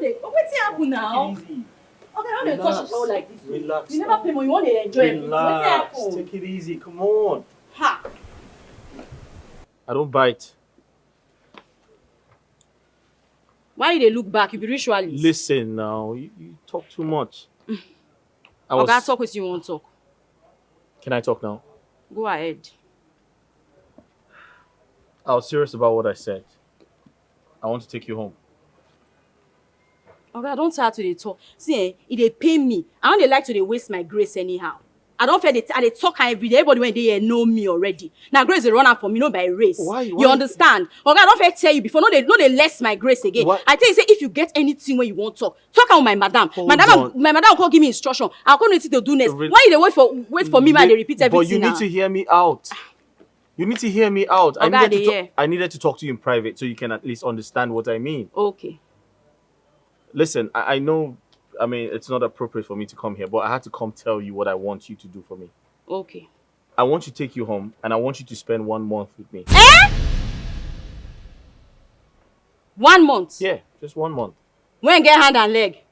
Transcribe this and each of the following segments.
What's happening now? Okay, I don't touch the shower like this. Relax. You never pay money, you want to enjoy it. What's happening? Take it easy, come on. Ha! I don't bite. Why did they look back? You be ritualist. Listen now, you talk too much. Okay, talk with you want to talk. Can I talk now? Go ahead. I was serious about what I said. I want to take you home. Okay, I don't try to talk. See, if they pay me, I don't like to waste my grace anyhow. I don't feel they talk every day. Everybody when they here know me already. Now grace is run out for me, not by race. Why? You understand? Okay, I don't feel tell you before. No, they less my grace again. Why? I tell you, say if you get anything when you want talk out with my madam. My madam will give me instruction. I'll come to do next. Why you they wait for me when they repeat everything? But you need to hear me out. You need to hear me out. Okay, I needed to talk to you in private so you can at least understand what I mean. Okay. Listen, I know, I mean, it's not appropriate for me to come here, but I had to come tell you what I want you to do for me. Okay. I want to take you home, and I want you to spend 1 month with me. 1 month? Yeah, just 1 month. When get hand and leg?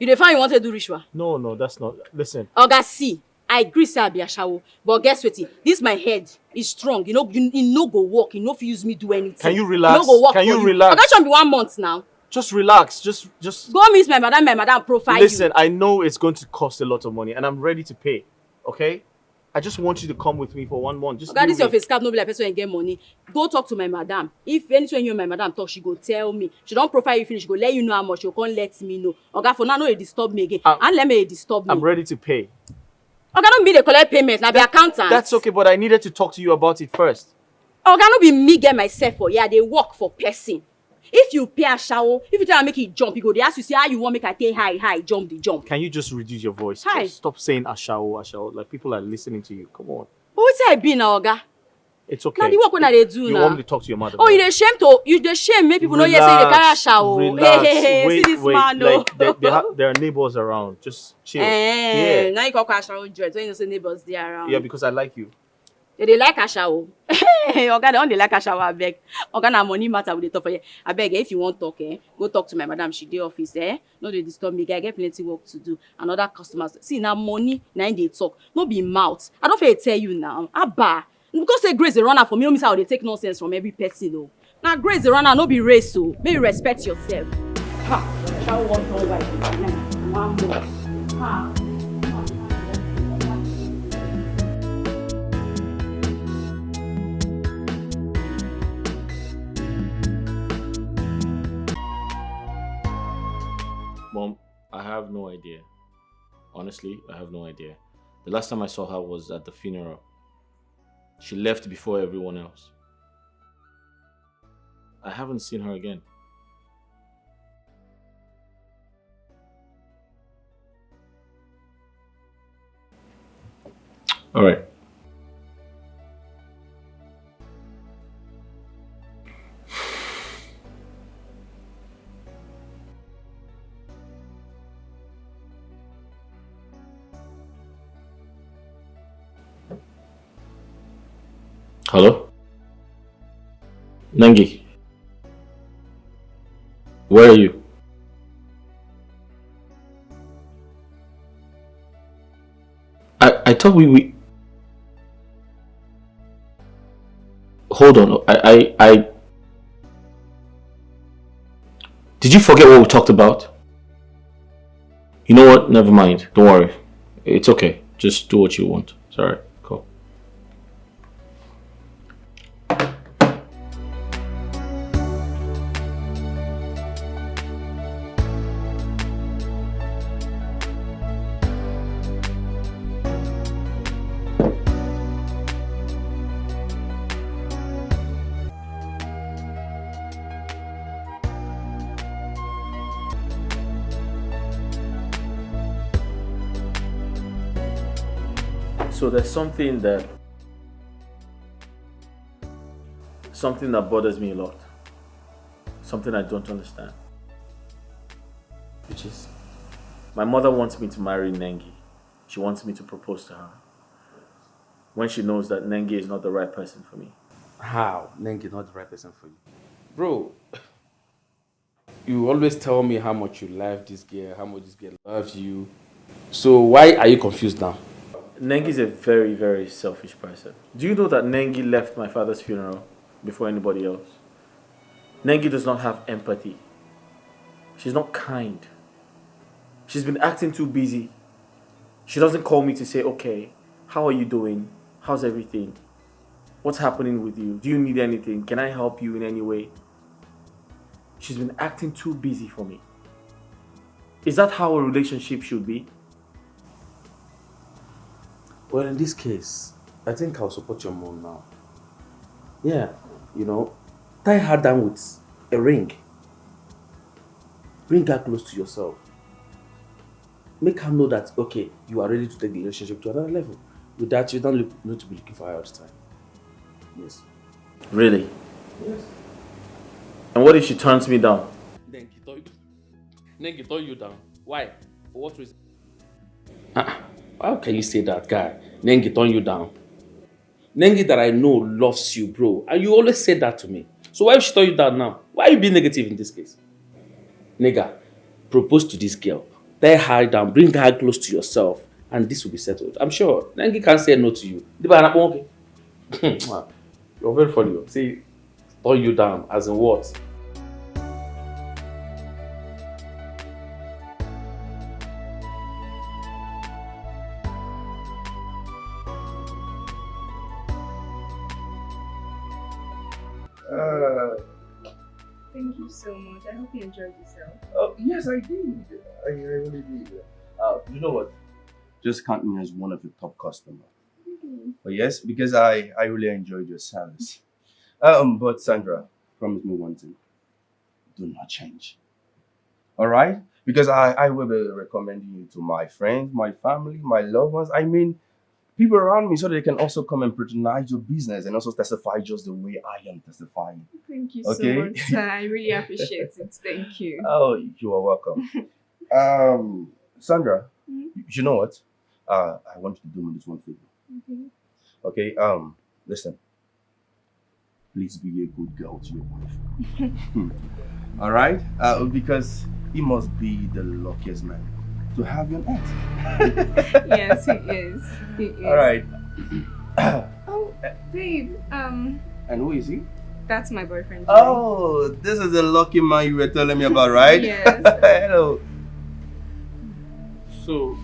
You define you want to do ritual? No, that's not. Listen. Oga, see, I agree say I be a shower, but guess what? This my head is strong. You know, you no go work. You no fit use me do anything. Can you relax? No go work Can for you relax? Oga, should be 1 month now. Just relax. Just go meet my madam profile. Listen, I know it's going to cost a lot of money, and I'm ready to pay. Okay? I just want you to come with me for 1 month. Just this your face cap, no be like person and get money. Go talk to my madam. If anything you and my madam talk, she go tell me. She don't profile you finish. She go let you know how much. She can't let me know. Okay, for now, no, it disturb me again. And let me disturb me. I'm ready to pay. Okay, don't be the collect payment. Now be accountant. That's okay, but I needed to talk to you about it first. Okay, no be me get myself for. Yeah, they work for person. If you pay a shower, if you try to make it jump, you go. They ask you, say how you want make I take high, jump the jump. Can you just reduce your voice? Hi. Just stop saying ashawo. Like people are listening to you. Come on. But what's I be now, Oga? It's okay. Now the work when they do you now. Want me to talk to your mother? Oh, you the shame make people know you say they carry a shower. Relax. Hey, wait, see this man, no. Like there are neighbors around. Just chill. Yeah. Now you call a shower dread. So you know say neighbors there around. Yeah, because I like you. They like a shower. Oga, they don't like a shower. I beg. Oga, na money matter with the top of you. I beg. If you want talk, go talk to my madam. She dey office. No, they disturb me. I get plenty work to do. And other customers. See now money. Now they talk. No be mouth. I don't feel tell you now. Abba. Because say grace the runner for me. No miss how they take nonsense from every person. No. Now grace the runner. No be race. So maybe respect yourself. Ha. Shower one more white. 1 more. Ha. Mom, I have no idea. Honestly, I have no idea. The last time I saw her was at the funeral. She left before everyone else. I haven't seen her again. All right. Hello? Nangi? Where are you? I thought we hold on. I did you forget what we talked about? You know what? Never mind. Don't worry. It's okay. Just do what you want. It's alright. Cool. So there's something that bothers me a lot. Something I don't understand. Which is, my mother wants me to marry Nangi. She wants me to propose to her. When she knows that Nangi is not the right person for me. How? Nangi not the right person for you? Bro, You always tell me how much you love this girl, how much this girl loves you. So why are you confused now? Nengi is a very, very selfish person. Do you know that Nengi left my father's funeral before anybody else? Nengi does not have empathy. She's not kind. She's been acting too busy. She doesn't call me to say, okay, how are you doing? How's everything? What's happening with you? Do you need anything? Can I help you in any way? She's been acting too busy for me. Is that how a relationship should be? Well, in this case, I think I'll support your mom now. Yeah, tie her down with a ring. Bring her close to yourself. Make her know that, okay, you are ready to take the relationship to another level. With that, you don't need to be looking for her all the time. Yes. Really? Yes. And what if she turns me down? Then he tore you down. Why? For what reason? How can you say that, guy? Nengi turn you down. Nengi that I know loves you, bro. And you always say that to me. So why if she turn you down now? Why are you being negative in this case? Nigga, propose to this girl. Tie her down, bring her close to yourself, and this will be settled. I'm sure Nengi can't say no to you. You're very funny. See, turn you down, as in what? Thank you so much. I hope you enjoyed yourself. Yes, I did. I really did. You know what? Just count me as one of your top customers. But yes, because I really enjoyed your service. But Sandra, promise me one thing. Do not change. All right? Because I will be recommending you to my friends, my family, my loved ones. I mean, people around me so they can also come and patronize your business and also testify just the way I am testifying. Thank you Okay? so much, sir. I really appreciate it. Thank you. Oh, you are welcome. Sandra, you know what? I want you to do me this one favor. Okay? Listen. Please be a good girl to your wife. All right? Because he must be the luckiest man to have you on earth. Yes, he is. He is. All right. Oh, babe. And who is he? That's my boyfriend. Oh, this is the lucky man you were telling me about, right? Yes. Hello. So,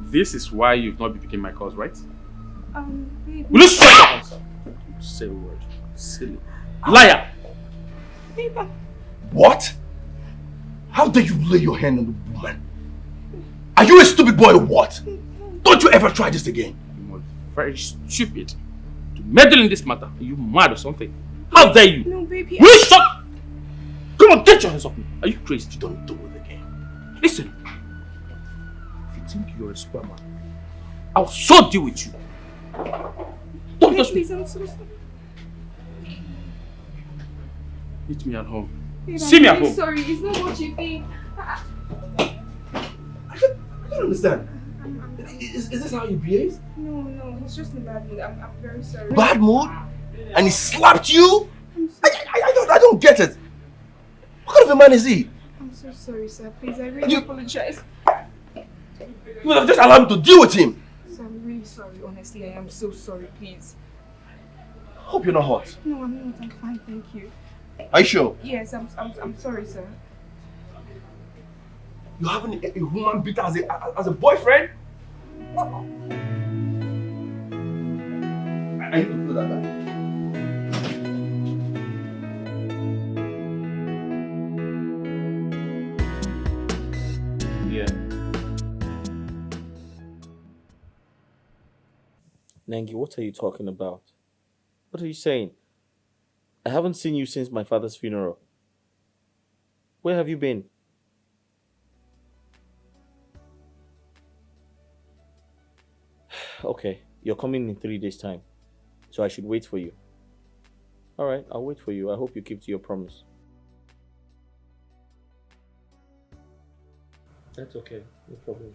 this is why you've not been picking my calls, right? Babe. Will you shut up? Say a word. Silly. Liar! Babe. What? How dare you lay your hand on the woman? Are you a stupid boy or what? Don't you ever try this again. You are very stupid to meddle in this matter. Are you mad or something? How dare you? No, baby. Will you shut? Come on, get your hands off me. Are you crazy? You don't do it again. Listen. If you think you're a sperm, I'll so deal with you. Don't Babe, touch me. please, I'm so sorry. Meet me at home. Babe, See I'm me at really home. sorry. It's not what you think. I don't understand. Is this how you behave? No, it's just a bad mood. I'm very sorry. Bad mood? And he slapped you? I'm so, I don't get it. What kind of a man is he? I'm so sorry, sir. Please, I really apologize. You would have just allowed me to deal with him. Sir, I'm really sorry. Honestly, I am so sorry. Please. Hope you're not hot. No, I'm not. I'm fine. Thank you. Are you sure? Yes, I'm sorry, sir. You having a woman beater as a boyfriend? I need to feel that guy. Yeah. Nangi, what are you talking about? What are you saying? I haven't seen you since my father's funeral. Where have you been? Okay, you're coming in 3 days' time, so I should wait for you. Alright, I'll wait for you. I hope you keep to your promise. That's okay, no problem.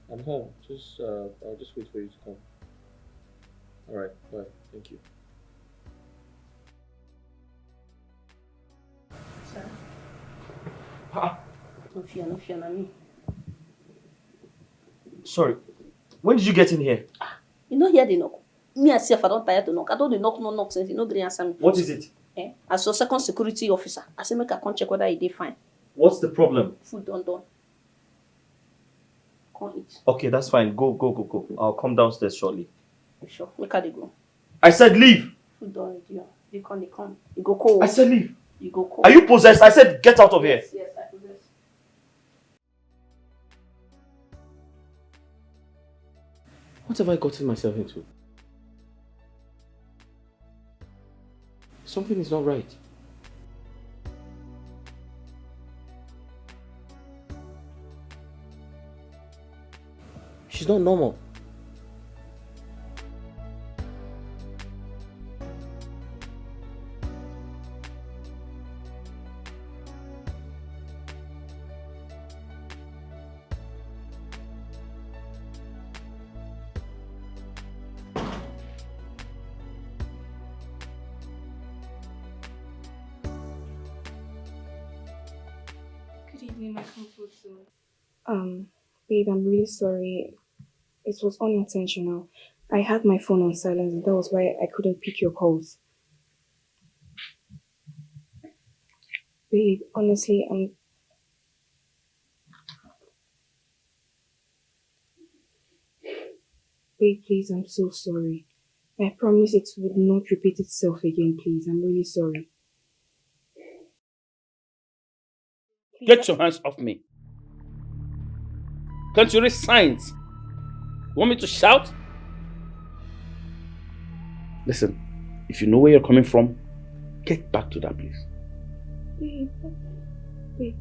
I'm home. I'll just wait for you to come. Alright, bye. Thank you. Sir, No fear, na me. Sorry. When did you get in here? You know hear the knock. Me and self, I don't tire to knock. I don't dey knock since you no gree answer me. What is it? As your second security officer, I say make I come check whether he dey fine. What's the problem? Food done. Come eat. Okay, that's fine. Go. I'll come downstairs shortly. You sure? Make her dey go. I said leave. Food done ready. They come. You go cold. I said leave. You go cold. Are you possessed? I said get out of here. Yes, I possess. What have I gotten myself into? Something is not right. She's not normal. Good evening, my comfort zone. Babe, I'm really sorry. It was unintentional. I had my phone on silent, and that was why I couldn't pick your calls. Babe, honestly, Babe, please, I'm so sorry. I promise it would not repeat itself again, please. I'm really sorry. Get your hands off me. Can't you read signs? Want me to shout? Listen, if you know where you're coming from, get back to that place. Babe,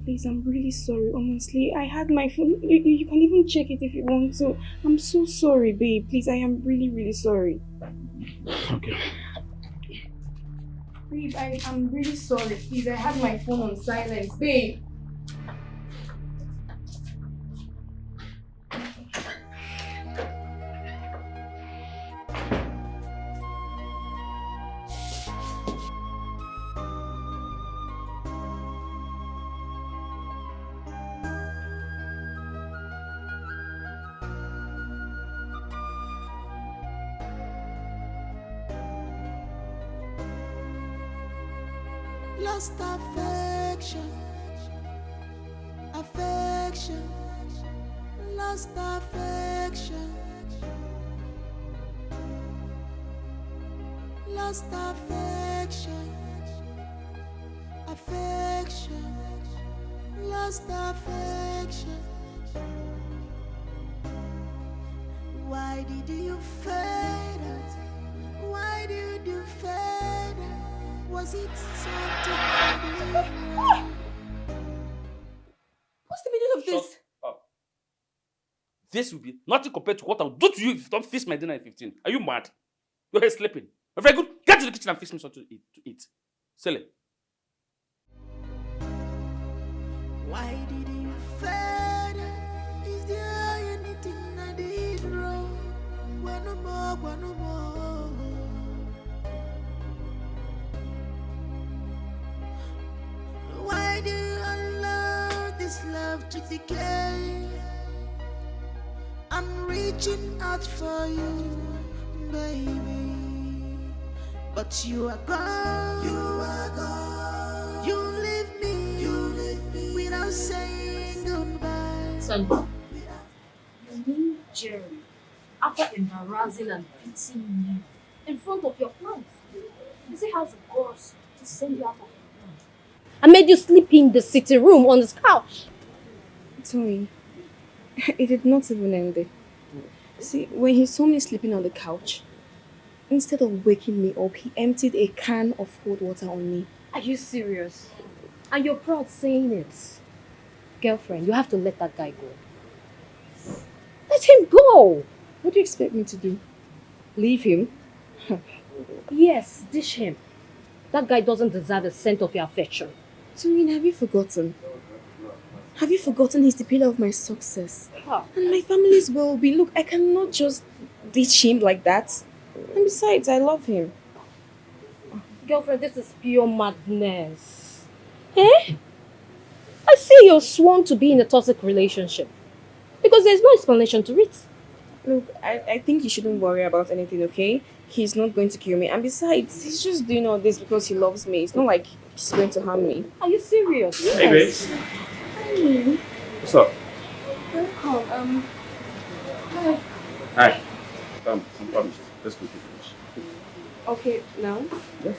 please, I'm really sorry, honestly. I had my phone. You can even check it if you want to. I'm so sorry, babe. Please, I am really, really sorry. Okay. Babe, I'm really sorry. Please, I had my phone on silence, babe. Lost affection, lost affection, lost affection, lost affection. Why did you fade out? Why did you fade out? Was it something wrong? What's the meaning of this? Shut up. This will be nothing compared to what I'll do to you if you don't fix my dinner at 15. Are you mad? You're here sleeping. Very good. Get to the kitchen and fix me something to eat. Sell it. Why did you fade out? Is there anything I did wrong? One no more. Why do you allow this love to decay? I'm reaching out for you, baby, but you are gone. You leave me without saying goodbye. Sandra, you mean Jerry, after embarrassing and beating you in front of your clients, does he have the guts to send you out of the room? I made you sleep in the sitting room on this couch. Sorry. It did not even end there. See, when he saw me sleeping on the couch, instead of waking me up, he emptied a can of cold water on me. Are you serious? And you're proud saying it? Girlfriend, you have to let that guy go. Let him go! What do you expect me to do? Leave him? Yes, dish him. That guy doesn't deserve the scent of your affection. Doreen, have you forgotten? Have you forgotten he's the pillar of my success? Huh. And my family's well-being. Look, I cannot just ditch him like that. And besides, I love him. Girlfriend, this is pure madness. Eh? I say you're sworn to be in a toxic relationship because there's no explanation to it. Look, I think you shouldn't worry about anything, okay? He's not going to kill me. And besides, he's just doing all this because he loves me. It's not like he's going to harm me. Are you serious? Hey, babes. Hi. What's up? Welcome. Hi. Hi. I'm promised. Let's go to finish. Okay, now? Yes.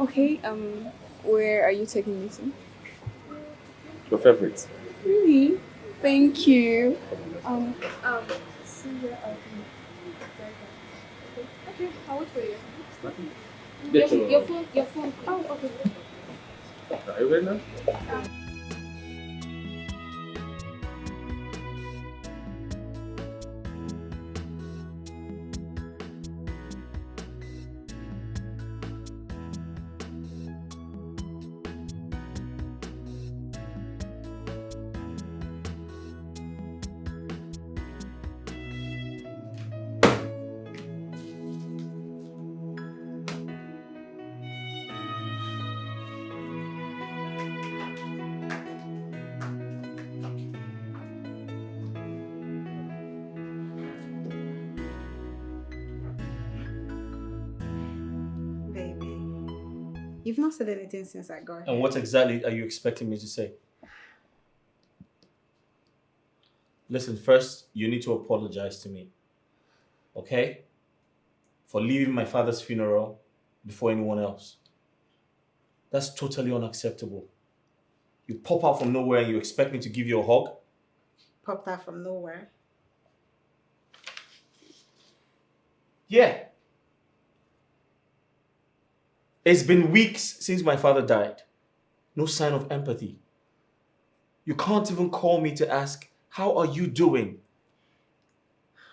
Okay, where are you taking me to? Your favorite? Really? Thank you. See where I'll be. Okay, I'll wait for you. Get Your phone. Oh, okay. Are you ready now? Baby, you've not said anything since I got here. And what exactly are you expecting me to say? Listen, first, you need to apologize to me. Okay? For leaving my father's funeral before anyone else. That's totally unacceptable. You pop out from nowhere and you expect me to give you a hug? Popped out from nowhere. Yeah. It's been weeks since my father died. No sign of empathy. You can't even call me to ask, how are you doing?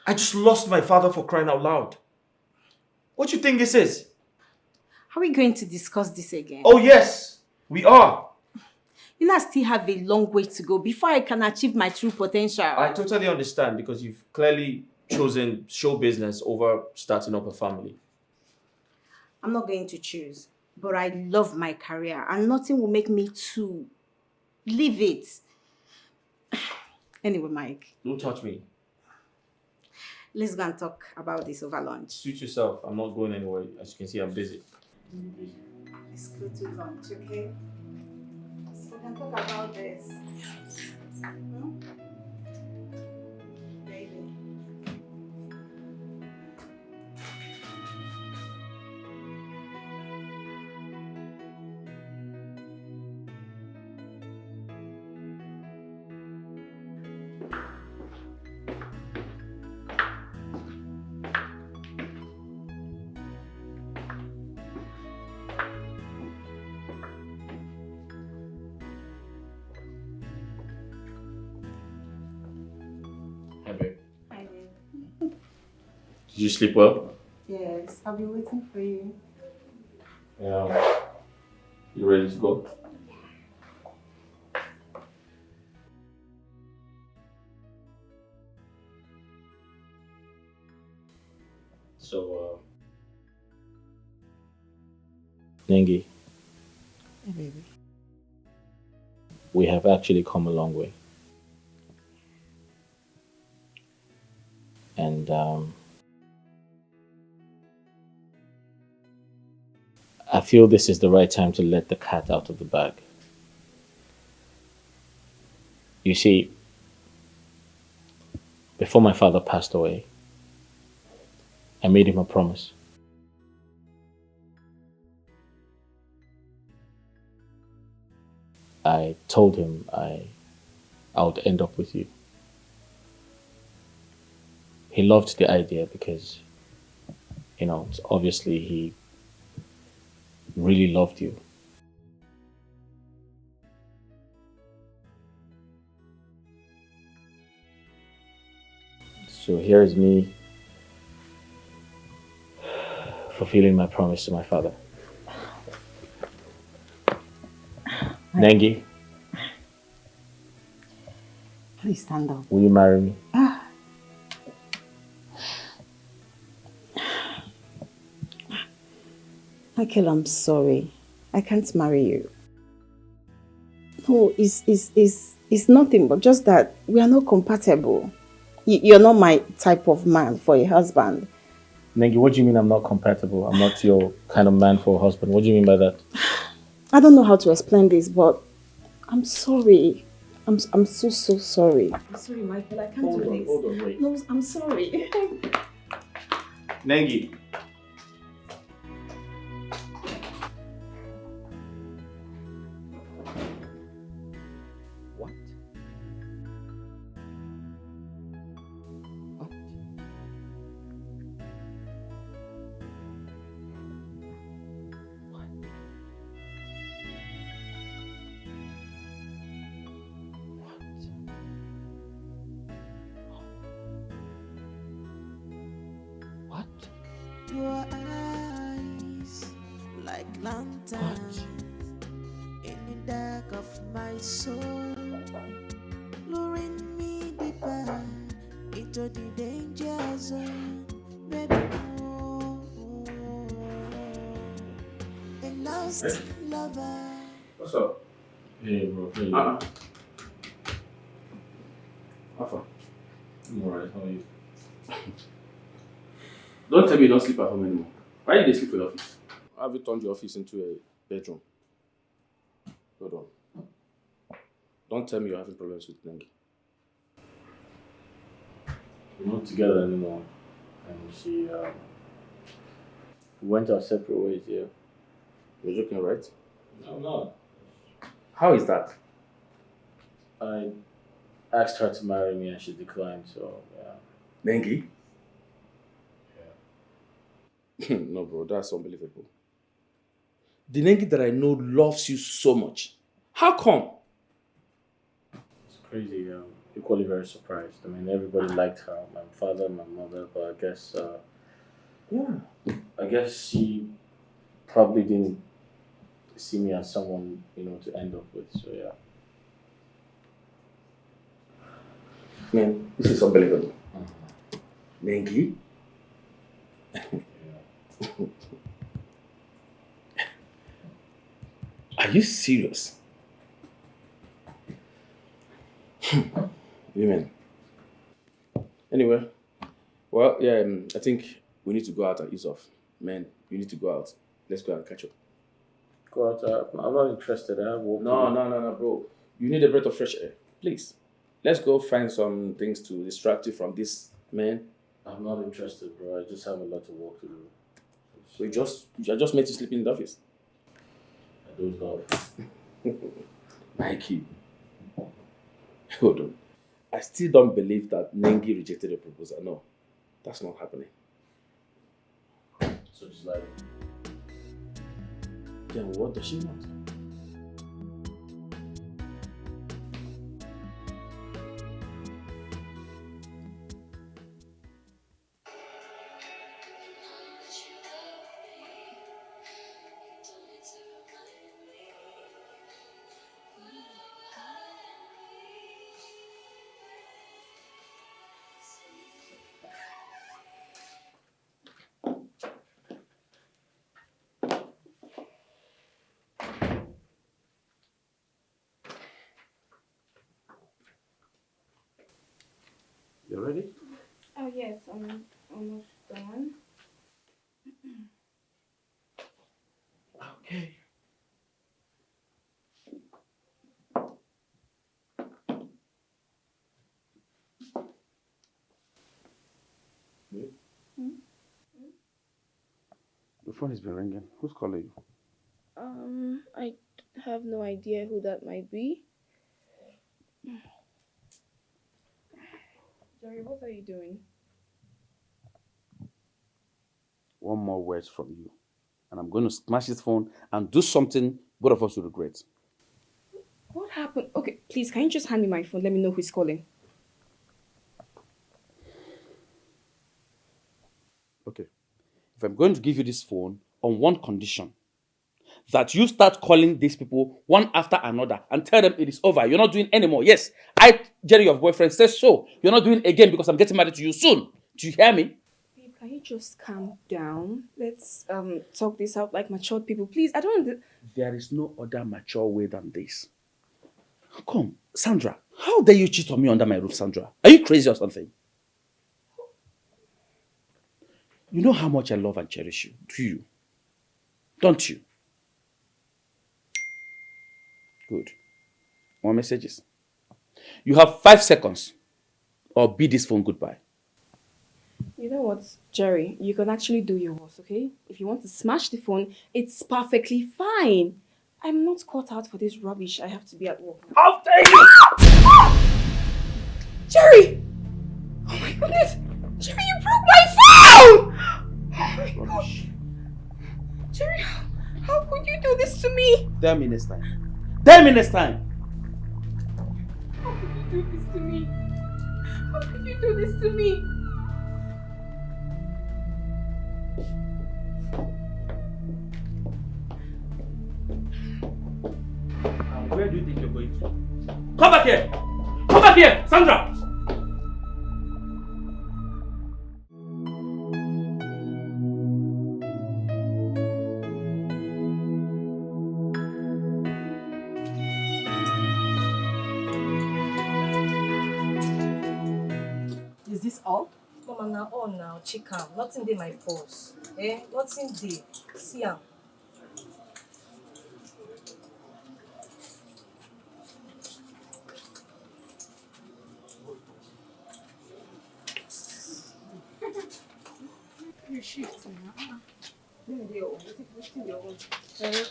I just lost my father, for crying out loud. What do you think this is? Are we going to discuss this again? Oh yes, we are. You know, I still have a long way to go before I can achieve my true potential. I totally understand because you've clearly chosen show business over starting up a family. I'm not going to choose, but I love my career and nothing will make me to leave it. Anyway, Mike, Don't touch me. let's go and talk about this over lunch. Suit yourself. I'm not going anywhere. As you can see, I'm busy. Let's go to lunch, okay? So we can talk about this. Hmm? Baby. Hey, babe. Hi, babe. Did you sleep well? Yes, I'll be waiting for you. Yeah. You ready to go? So, Nangi, Hey, baby. we have actually come a long way. And I feel this is the right time to let the cat out of the bag. You see, before my father passed away, I made him a promise. I told him I would end up with you. He loved the idea because, obviously he really loved you. So here's me fulfilling my promise to my father. Nangi, Please stand up. will you marry me? Michael, I'm sorry. I can't marry you. Oh, it's nothing but just that we are not compatible. You're not my type of man for a husband. Nengi, what do you mean I'm not compatible? I'm not your kind of man for a husband. What do you mean by that? I don't know how to explain this, but I'm sorry. I'm so sorry. I'm sorry, Michael. I can't do this. Hold on, wait. No, I'm sorry. Nengi. What? What? What? Your eyes like lanterns in the dark of my soul, luring me deeper into the danger zone. Baby, oh, a lost lover. What's up? Hey, bro. Hey. Alpha. I'm alright. How are you? Don't tell me you don't sleep at home anymore. Why did they sleep for your office? Have you turned your office into a bedroom? Hold on. Don't tell me you're having problems with Nangi. We're not together anymore. And she went our separate ways, yeah. You're joking, right? No, I'm not. How is that? I asked her to marry me and she declined, so yeah. Nangi? Yeah. No, bro, that's unbelievable. The Nangi that I know loves you so much. How come? It's crazy. Equally very surprised. I mean, everybody liked her. My father, my mother, but I guess, I guess she probably didn't see me as someone, to end up with. So yeah. Man, this is unbelievable. Nangi? Are you serious? Women. Anyway, well, yeah, I think we need to go out and ease off. Man, we need to go out. Let's go and catch up. Go out. I'm not interested. I have work. No, bro. You need a breath of fresh air. Please. Let's go find some things to distract you from this man. I'm not interested, bro. I just have a lot of work to do. So I just made you sleep in the office. I dozed off. Mikey. Hold on. I still don't believe that Nangi rejected the proposal. No, that's not happening. So just like, then what does she want? You ready? Oh yes, I'm almost done. Okay. The phone has been ringing. Who's calling you? I have no idea who that might be. Jerry, what are you doing? One more words from you, and I'm going to smash this phone and do something both of us will regret. What happened? Okay, please, can you just hand me my phone? Let me know who's calling. Okay. If I'm going to give you this phone on one condition, that you start calling these people one after another and tell them it is over. You're not doing anymore. Yes, Jerry, your boyfriend, says so. You're not doing again because I'm getting married to you soon. Do you hear me? Babe, can you just calm down? Let's talk this out like matured people. Please, I don't... There is no other mature way than this. Come, Sandra, how dare you cheat on me under my roof, Sandra? Are you crazy or something? You know how much I love and cherish you, do you? Don't you? Good. More messages. You have 5 seconds or bid this phone goodbye. You know what, Jerry? You can actually do yours, okay? If you want to smash the phone, it's perfectly fine. I'm not caught out for this rubbish. I have to be at work now. How dare you! Jerry! Oh my goodness! Jerry, you broke my phone! Oh my gosh. Jerry, how could you do this to me? Tell me next time. Tell me next time! How could you do this to me? How could you do this to me? And where do you think you're going to? Come back here! Come back here, Sandra! Is this all? Mama, now all now, chicken. Nothing dey my purse. Eh? Nothing dey. See am. You shift now.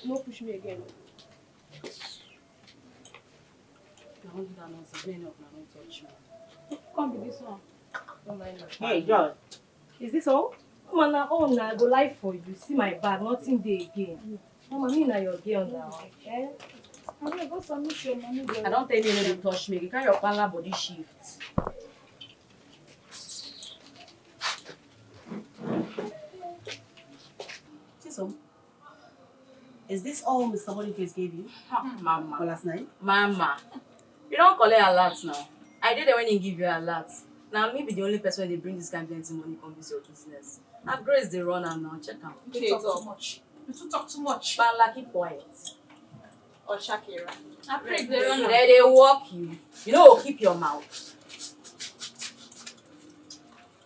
No push me again. Don't do that nonsense. Men up now, don't touch me. Come with this one. Don't mind my Hey, bag. John. Is this all? Mama, now all now, I go lie for you. See my bag, nothing dey again. Mama, me na your girl now. Eh? I'm gonna go submit your money. I don't tell you no dey touch me. You carry your pala body shift. Chisum. Is this all Mr. Boniface gave you for Mama. last night? Mama. You don't collect alert now. I did it when he give you alert. Now me be the only person they bring this kind of plenty money come visit your business. I've Grace the runner now. Check out. You talk too much. You too talk too much. Pala, keep quiet. Or Shakira. I pray They they run. walk you. You know, keep your mouth.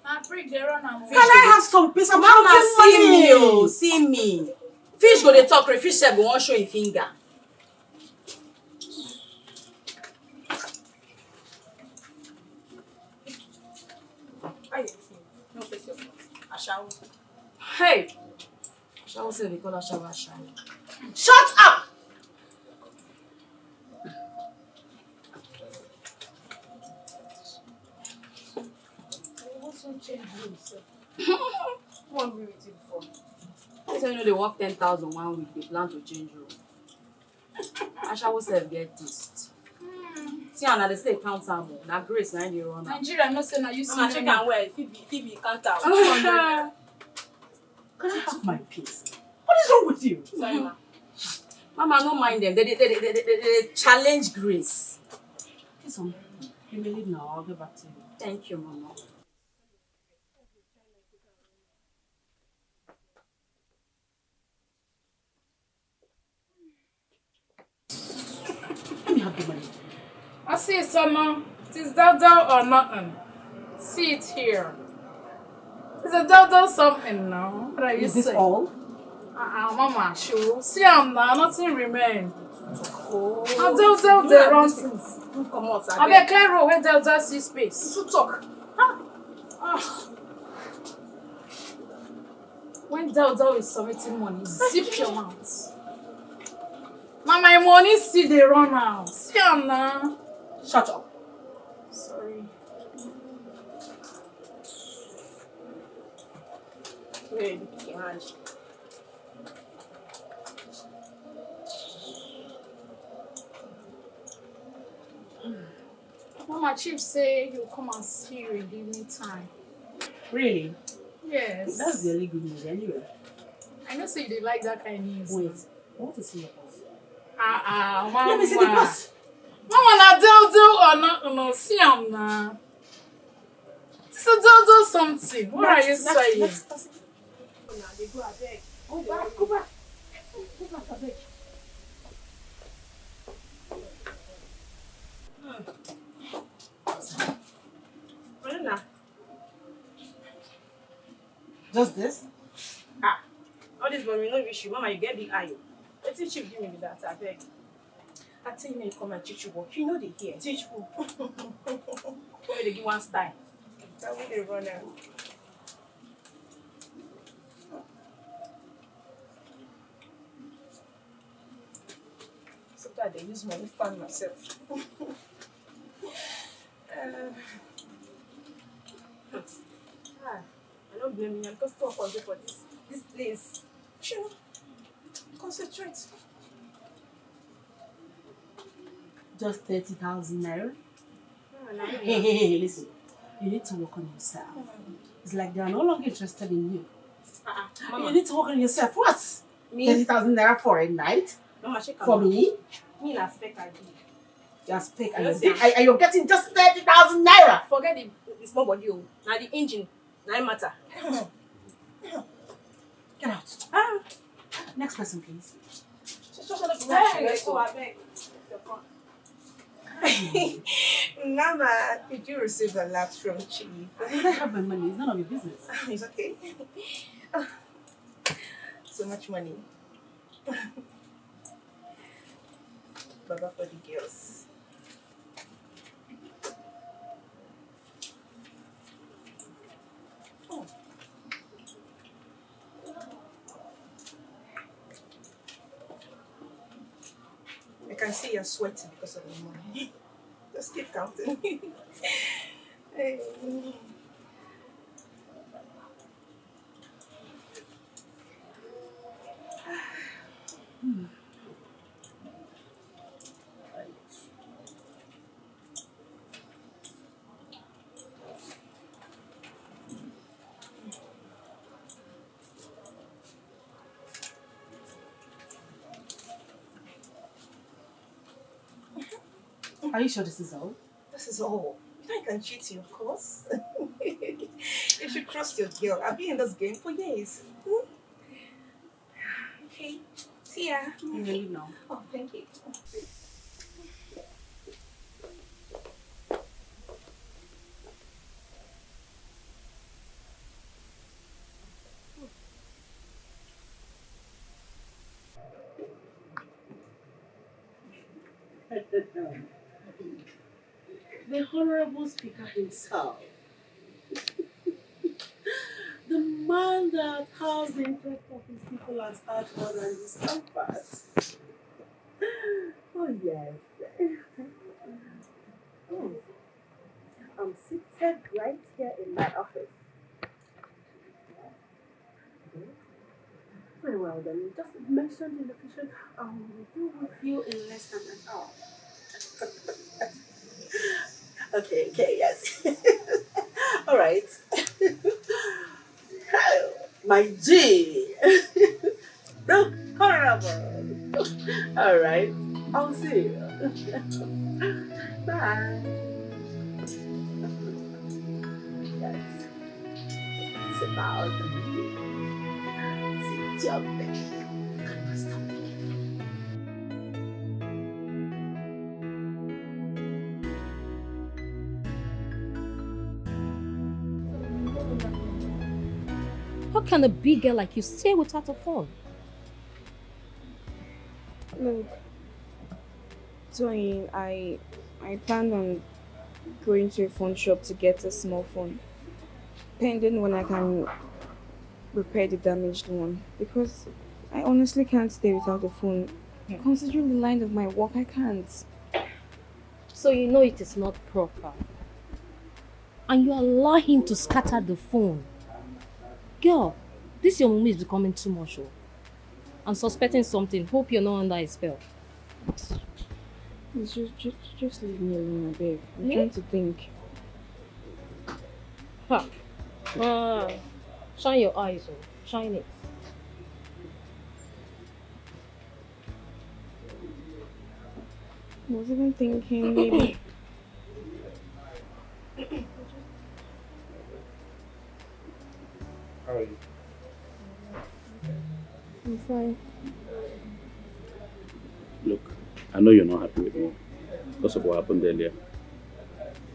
I pray they run. Can I have some peace? I'm Mama, counting see money. me, oh, see me. Fish go dey talk, fish sef go wan show him finger. No face your mouth. Ashawo. Hey! Ashawo say they call Ashawo Ashawo. Shut up! You also change yourself. One week with you before. So you know they work 10,000 1 week, they plan to change room. Ashawo sef get taste. See how na dey say count am o. Na Grace na dey run am. Nigeria no say na you see Mama, me. check and wear. Phoebe, count out. Can I have my peace? What is wrong with you? Sorry, ma. Mama, no mind them. They challenge Grace. Chisum, you may leave now. I'll get back to you. Thank you, Mama. Let me have the money. I see it, Sama. It is dodo or nothing. See it here. It's a dodo something now. What are you Is this saying? all? Mama, sure. See, I'm now. Nothing remain. Oh. I dodo the wrong things. Come on, sir. I be clear road where dodo see space. To talk. When dodo is submitting money, zip your mouth. Mama, my money still they run now. See, I'm now. Shut up. Sorry. Wait, your hand. Mama, Chief say he'll come and see you in the evening time. Really? Yes. That's really good news anyway. I know say you dey like that kind of news. Wait, I want to see your boss. Mama. Let me see the boss. Mama, na do or not? No, see am na. This is do something. What are you saying? Go abeg. Go back. Go back, abeg. Just this? Ah, all this money no reach you. Mama, you get big eye. Let's see chief give me that, I beg. I tell you, you come and teach you work. You know they hear. Teach who? Why they give one style? That way they run out. Sometimes they use money to fund myself. I don't blame you. I'm just talk on for this place. Sure. Concentrate. Just 30,000 naira. Hey, listen. You need to work on yourself. It's like they are no longer interested in you. Mama. You need to work on yourself. What? Me? 30,000 naira for a night? Mama, check For me? Me na spec I do. You're spec Yes, and you're getting just 30,000 naira. Forget the small body. Now the engine. Now it matter. Get out. Next person, please. Mama, did you receive a lot from Chief? I have my money. It's none of your business. It's okay. So much money. Baba for the girls. Oh. I can see you're sweating because of the money. Just keep counting. Hey. Are you sure this is all? This is all. You know I can cheat you, of course. You should trust your girl. I've been in this game for years. Okay. See ya. You really know. Oh, thank you. The Honorable Speaker himself. The man that has the interest of his people at heart more than his comfort. Oh, yes. Oh. I'm seated right here in my office. Very well then. Just mention the location. I will be with you in less than an hour. Okay, yes. All right. My G. The Honorable. All right. I'll see you. Bye. Yes. It's about the movie. Sit down there. How can a big girl like you stay without a phone? Look, Tony, I planned on going to a phone shop to get a small phone, pending when I can repair the damaged one, because I honestly can't stay without a phone. Considering the line of my work, I can't. So you know it is not proper. And you allow him to scatter the phone. Girl, this your mummy is becoming too much. Oh. I'm suspecting something. Hope you're not under a spell. Just leave me alone, I beg. I'm trying to think. Shine your eyes, oh. Shine it. I was even thinking maybe. How are you? I'm fine. Look, I know you're not happy with me because of what happened earlier.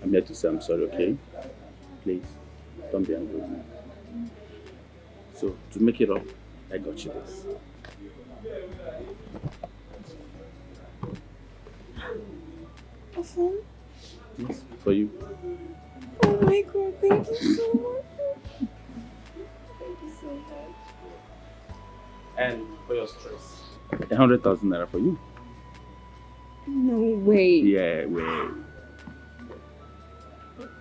I'm here to say I'm sorry, okay? Please, don't be angry with me. So, to make it up, I got you this. A phone? Yes, for you. Oh my god, thank you so much. Thank you so much. And for your stress, 100,000 naira for you. No way. Yeah, way.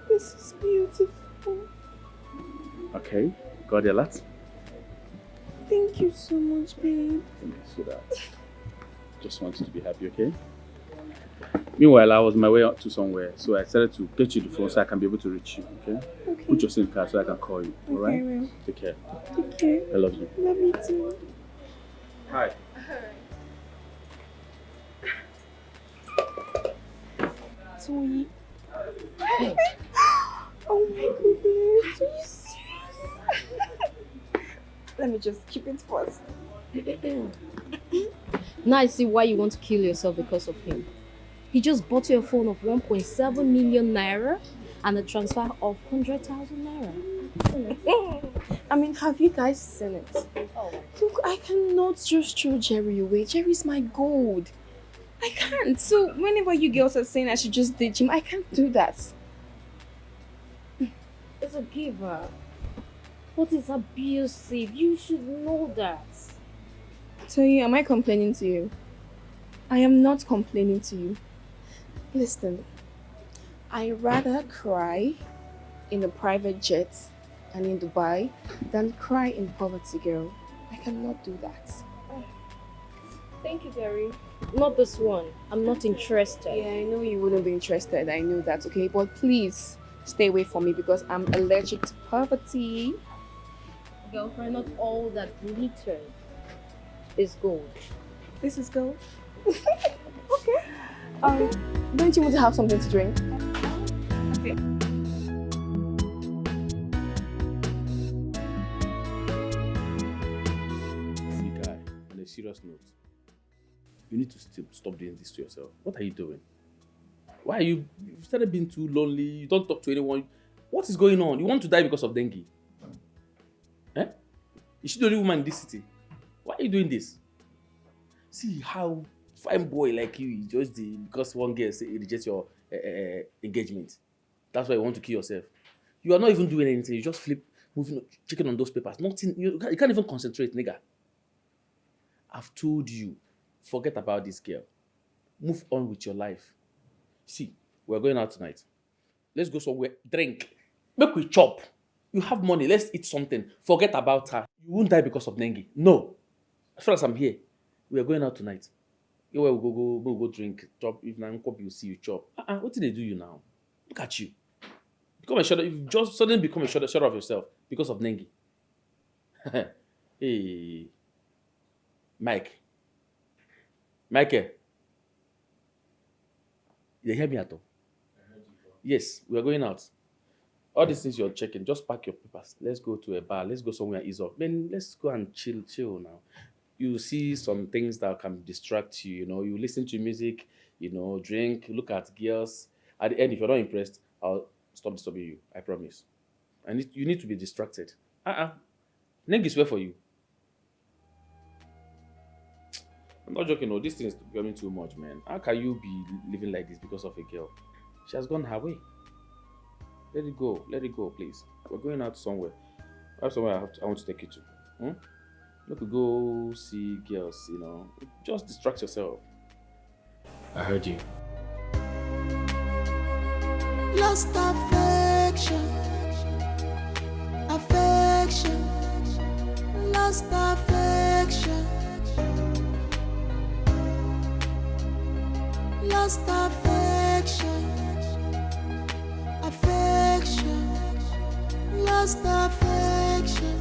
This is beautiful. Okay, got your lot? Thank you so much, babe. Thank you, sweetheart. Just want you to be happy, okay? Meanwhile, I was on my way out to somewhere, so I decided to get you the phone so I can be able to reach you, okay? Okay. Put your SIM card so I can call you, Okay, alright? I will. Take care. Take care. I love you. Love you too. Hi. Sweet. Oh my goodness, are you serious? Let me just keep it first. Now I see why you want to kill yourself because of him. He just bought you a phone of 1.7 million naira and a transfer of 100,000 naira. I mean, have you guys seen it? Oh. Look, I cannot just throw Jerry away. Jerry's my gold. I can't. So whenever you girls are saying I should just ditch him, I can't do that. It's a giver. But it's abusive. You should know that. So am I complaining to you? I am not complaining to you. Listen, I rather cry in a private jet and in Dubai than cry in poverty, girl. I cannot do that. Thank you, Gary. Not this one. I'm not interested. Yeah, I know you wouldn't be interested. I know that, okay? But please stay away from me because I'm allergic to poverty. Girlfriend, not all that glitters is gold. This is gold. Okay. Don't you want to have something to drink? Okay. See, guy, on a serious note, you need to stop doing this to yourself. What are you doing? Why are you started being too lonely? You don't talk to anyone. What is going on? You want to die because of dengue? Eh? Is she the only woman in this city? Why are you doing this? See how fine boy like you just because one girl rejects your engagement. That's why you want to kill yourself. You are not even doing anything. You just moving, checking on those papers. Nothing. You can't even concentrate, nigga. I've told you, forget about this girl. Move on with your life. See, we're going out tonight. Let's go somewhere. Drink. Make we chop. You have money. Let's eat something. Forget about her. You won't die because of dengue. No. As far as I'm here, we are going out tonight. We'll go drink, chop. If na nkwobi you see you chop. What did they do you now? Look at you. Become a shadow. You just suddenly become a shadow of yourself because of dengue. Hey, Mike. Michael. You hear me at all? Yes, we are going out. All these things you're checking, just pack your papers. Let's go to a bar. Let's go somewhere and ease up. Man, let's go and chill now. You see some things that can distract you, you listen to music, drink, look at girls. At the end, if you're not impressed, I'll stop disturbing you. I promise. And you need to be distracted. Neng is where for you. I'm not joking, no. This thing is becoming too much, man. How can you be living like this because of a girl? She has gone her way. Let it go, please. We're going out somewhere. I have somewhere I want to take you to. Look, we go see girls, Just distract yourself. I heard you. Lost affection, lost affection, lost affection, lost affection.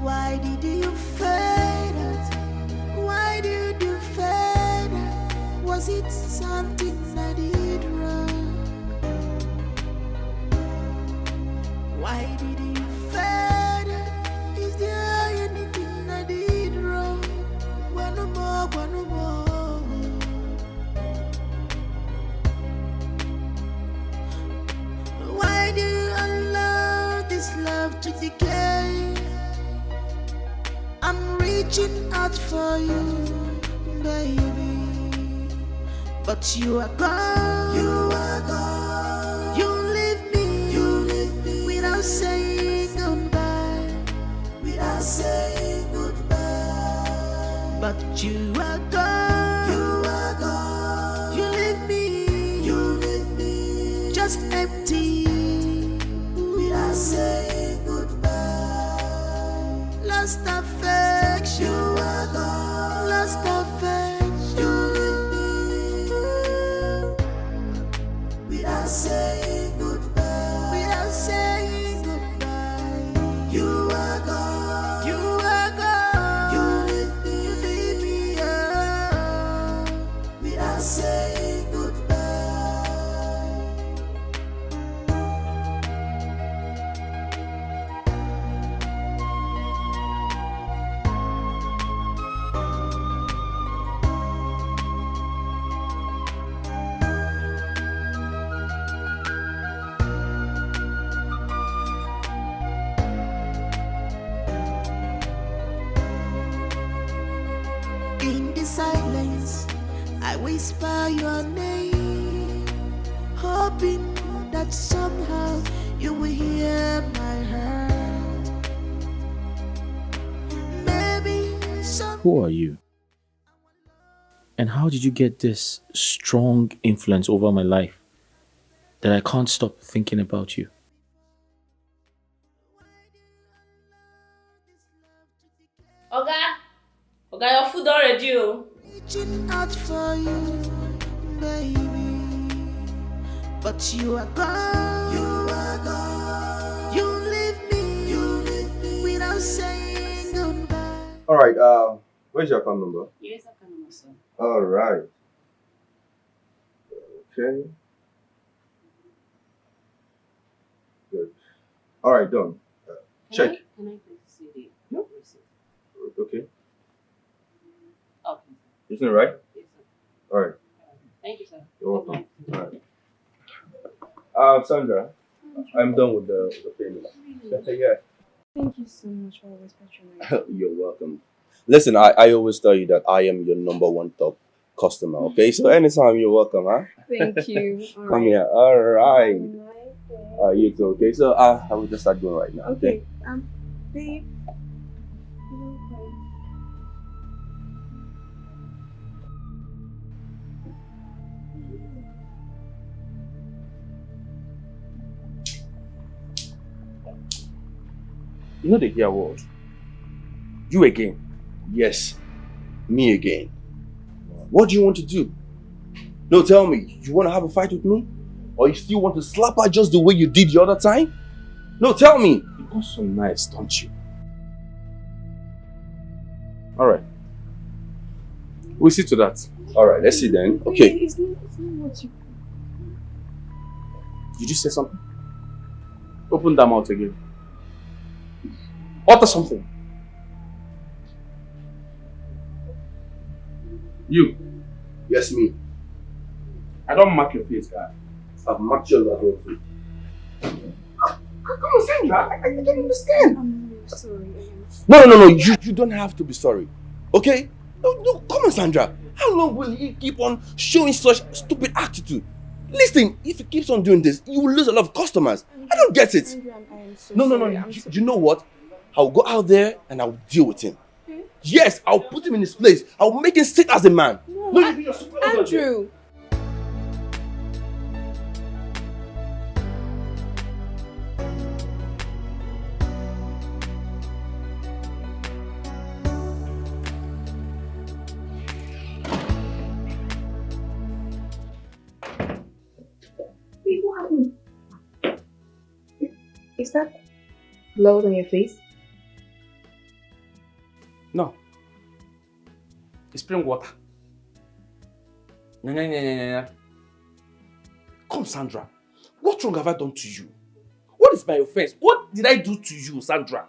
Why did you fade out? Why did you fade out? Was it something I did wrong? Why did you fade out? Is there anything I did wrong? One more. love to decay. I'm reaching out for you, baby, but you are gone. You are gone. You leave me without saying goodbye. Without saying goodbye. But you are gone. You are gone. You leave me just empty. Without saying goodbye. Lost affection. You are gone. Lost affection. You leave me without saying goodbye. Without saying goodbye. You are gone. You are gone. You leave me alone without saying goodbye. In the silence, I whisper your name, hoping that somehow you will hear my heart. Maybe some. Who are you? And how did you get this strong influence over my life that I can't stop thinking about you? Oga, your food already, oh. Reaching out for you, baby, but you are gone. You are gone. You leave me without saying goodbye. All right. Where's your account number? Yes, I can also. All right. Okay. Good. All right. Done. Check. Can I please see the receipt? Okay. Okay. Isn't it right? Yes, sir. All right. Thank you, sir. You're welcome. All right. Sandra, I'm done with the payment. Yeah. Thank you so much for always patronizing. You're welcome. Listen, I always tell you that I am your number one top customer. Okay, so anytime you're welcome, huh? Thank you. All Come right. here. All right. Nice. You too. Okay, so I will just start going right now. Okay. Babe. You don't cry. You know the hear word. You again. Yes, me again. What do you want to do? No, tell me. You want to have a fight with me? Or you still want to slap her just the way you did the other time? No, tell me. You got so nice, don't you? Alright. We'll see to that. Alright, let's see then. Okay. It's not what you. Did you say something? Open that mouth again. Utter something. You. Yes, me. I don't mark your face, guy. I've marked your level too. Come on, Sandra. I don't understand. I'm really sorry. No. You don't have to be sorry. Okay? No, come on, Sandra. How long will he keep on showing such stupid attitude? Listen, if he keeps on doing this, you will lose a lot of customers. I don't get it. Andrew, I'm so No. sorry. You know what? I'll go out there and I'll deal with him. Yes, I'll put him in his place. I'll make him sit as a man. No, Andrew. Wait, what happened? Is that blood on your face? No. It's spring water. Come, Sandra. What wrong have I done to you? What is my offense? What did I do to you, Sandra?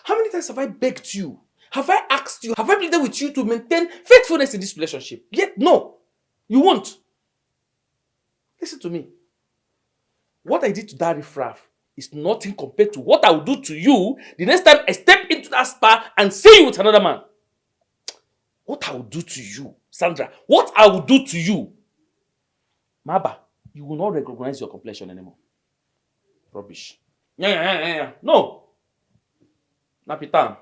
How many times have I begged you? Have I asked you? Have I pleaded with you to maintain faithfulness in this relationship? Yet, no. You won't. Listen to me. What I did to that riffraff is nothing compared to what I will do to you the next time I step into that spa and see you with another man. What I will do to you, Sandra, what I will do to you. Maba, you will not recognize your complexion anymore. Rubbish. Yeah. No. Napitan.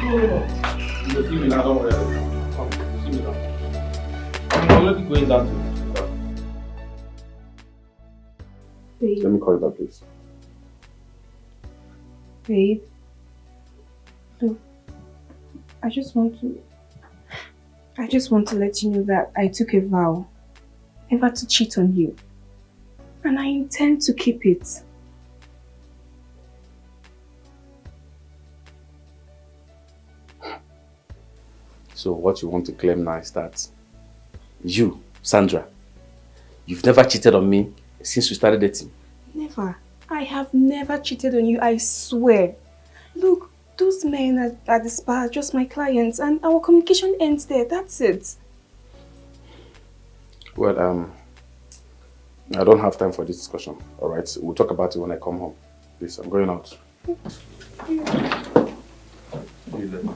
You see me now, don't worry. Come, see me now. I'm already going down to Babe. Let me call you back, please. Babe. Look, I just want to let you know that I took a vow never to cheat on you. And I intend to keep it. So what you want to claim now is that you, Sandra, you've never cheated on me since we started dating? Never. I have never cheated on you, I swear. Look, those men at the spa are just my clients and our communication ends there, that's it. Well, I don't have time for this discussion, alright? We'll talk about it when I come home. Please, I'm going out. See you later.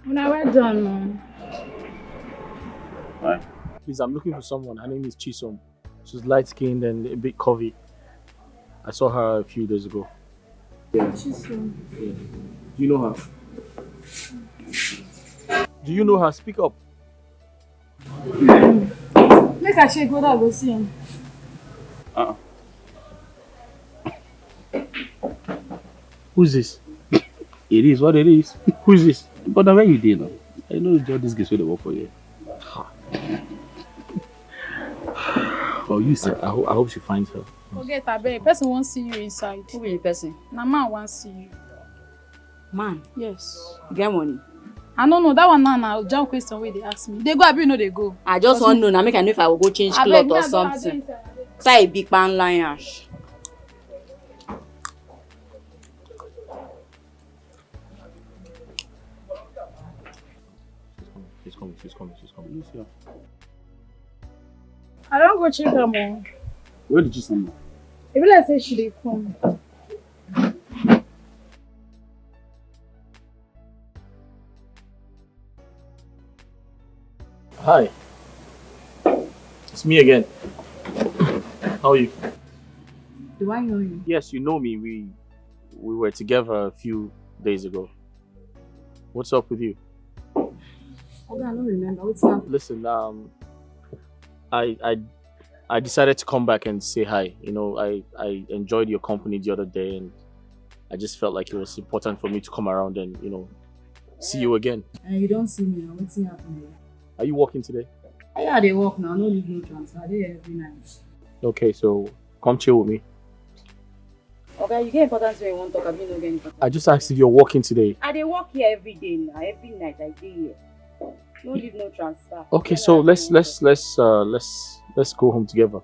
Now we're done, man. Hi. Please, I'm looking for someone. Her name is Chisum. She's light-skinned and a bit curvy. I saw her a few days ago. Yeah. Chisum. Yeah. Do you know her? Do you know her? Speak up. Make I check whether I go see him. Who's this? It is what it is. Who's this? But now where you did now? I know all these guys where they work for you. Oh, you said. I hope she finds her. Forget that, babe. Person won't see you inside. Who be the person? Na man won't see you. Man. Yes. You get money? I don't know. That one now, jump question where they ask me. They go, abi no they go. I just want to know. Now make I know if I will go change clothes or something. Say a big pan lion. She's coming. Yeah. I don't go check her more. Where did you send her? If I say she dey come. Hi. It's me again. How are you? Do I know you? Yes, you know me. We were together a few days ago. What's up with you? Okay, I don't remember. What's up? Listen, I decided to come back and say hi. You know, I enjoyed your company the other day and I just felt like it was important for me to come around and, you know, see you again. And you don't see me now. What's happening? Are you working today? Yeah, they work now. No leave, no transfer. They every night. Okay, so come chill with me. Okay, you get important when you want to talk. I don't get important. I just asked if you're working today. I dey work here every day now. Every night I dey here. No leave, no transfer. Okay, so let's go home together.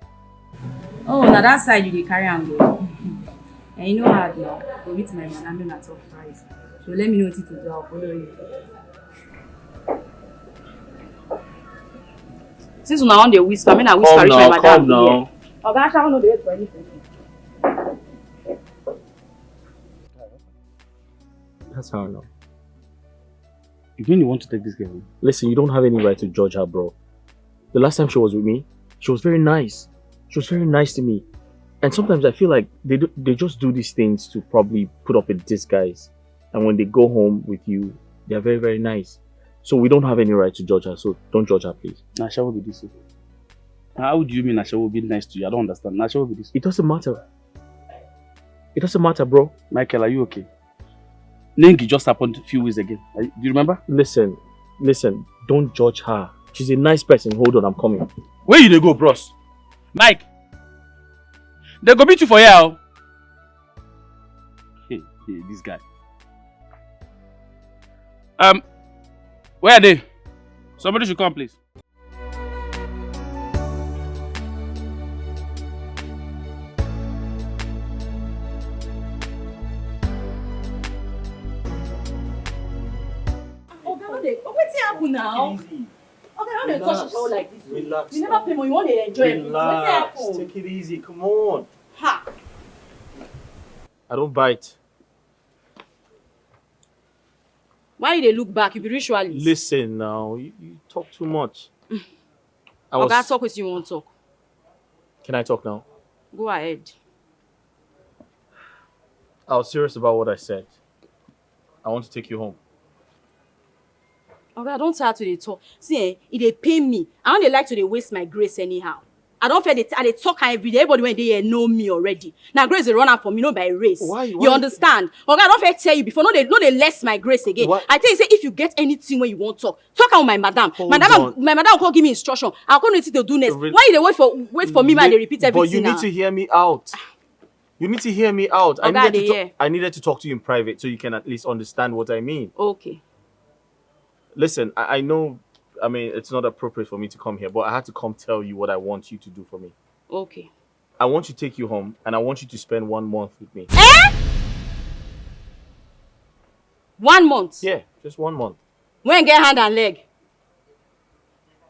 Oh, now that side you dey carry and go. And you know how now. Go meet my man. I'm not top price. So let me know what to do. I'll follow you. Since una on the whisper, I mean I whisper reach my madam. Come now. Okay, I shall not wait for anything. That's how I know. You didn't want to take this girl. Listen, you don't have any right to judge her, bro. The last time she was with me, she was very nice. She was very nice to me. And sometimes I feel like they just do these things to probably put up a disguise. And when they go home with you, they are very, very nice. So we don't have any right to judge her. So don't judge her, please. Nasha will be this. How do you mean Nasha will be nice to you? I don't understand. Nasha will be this. It doesn't matter. It doesn't matter, bro. Michael, are you okay? Nangi just happened a few weeks again. Do you remember? Listen. Don't judge her. She's a nice person. Hold on, I'm coming. Where you they go, bros? Mike. They go beat you for here. Hey, this guy. Where are they? Somebody should come, please. What's happening now? Okay, how they touch it all like this? Relax. You never pay more, you want to enjoy it. Relax. Take it easy. Come on. Ha! I don't bite. Why they look back? You be ritualist. Listen now. You talk too much. Okay, talk with you want to talk. Can I talk now? Go ahead. I was serious about what I said. I want to take you home. Okay, I don't tired to the talk. See, it they pay me. I don't like to waste my grace anyhow. I don't feel they talk every day. Everybody when they know me already. Now grace they run out for me, not by race. Why? You understand? Okay, I don't feel tell you before. No, they less my grace again. Why? I tell you, say if you get anything when you want to talk out with my madam. My madam will give me instruction. I'll go to do next. Why you they wait for me, man? They repeat everything. But you need to hear me out. You need to hear me out. Okay, I needed to talk to you in private so you can at least understand what I mean. Okay. Listen, I know, I mean, it's not appropriate for me to come here, but I had to come tell you what I want you to do for me. Okay. I want you to take you home, and I want you to spend 1 month with me. 1 month? Yeah, just 1 month. When get hand and leg?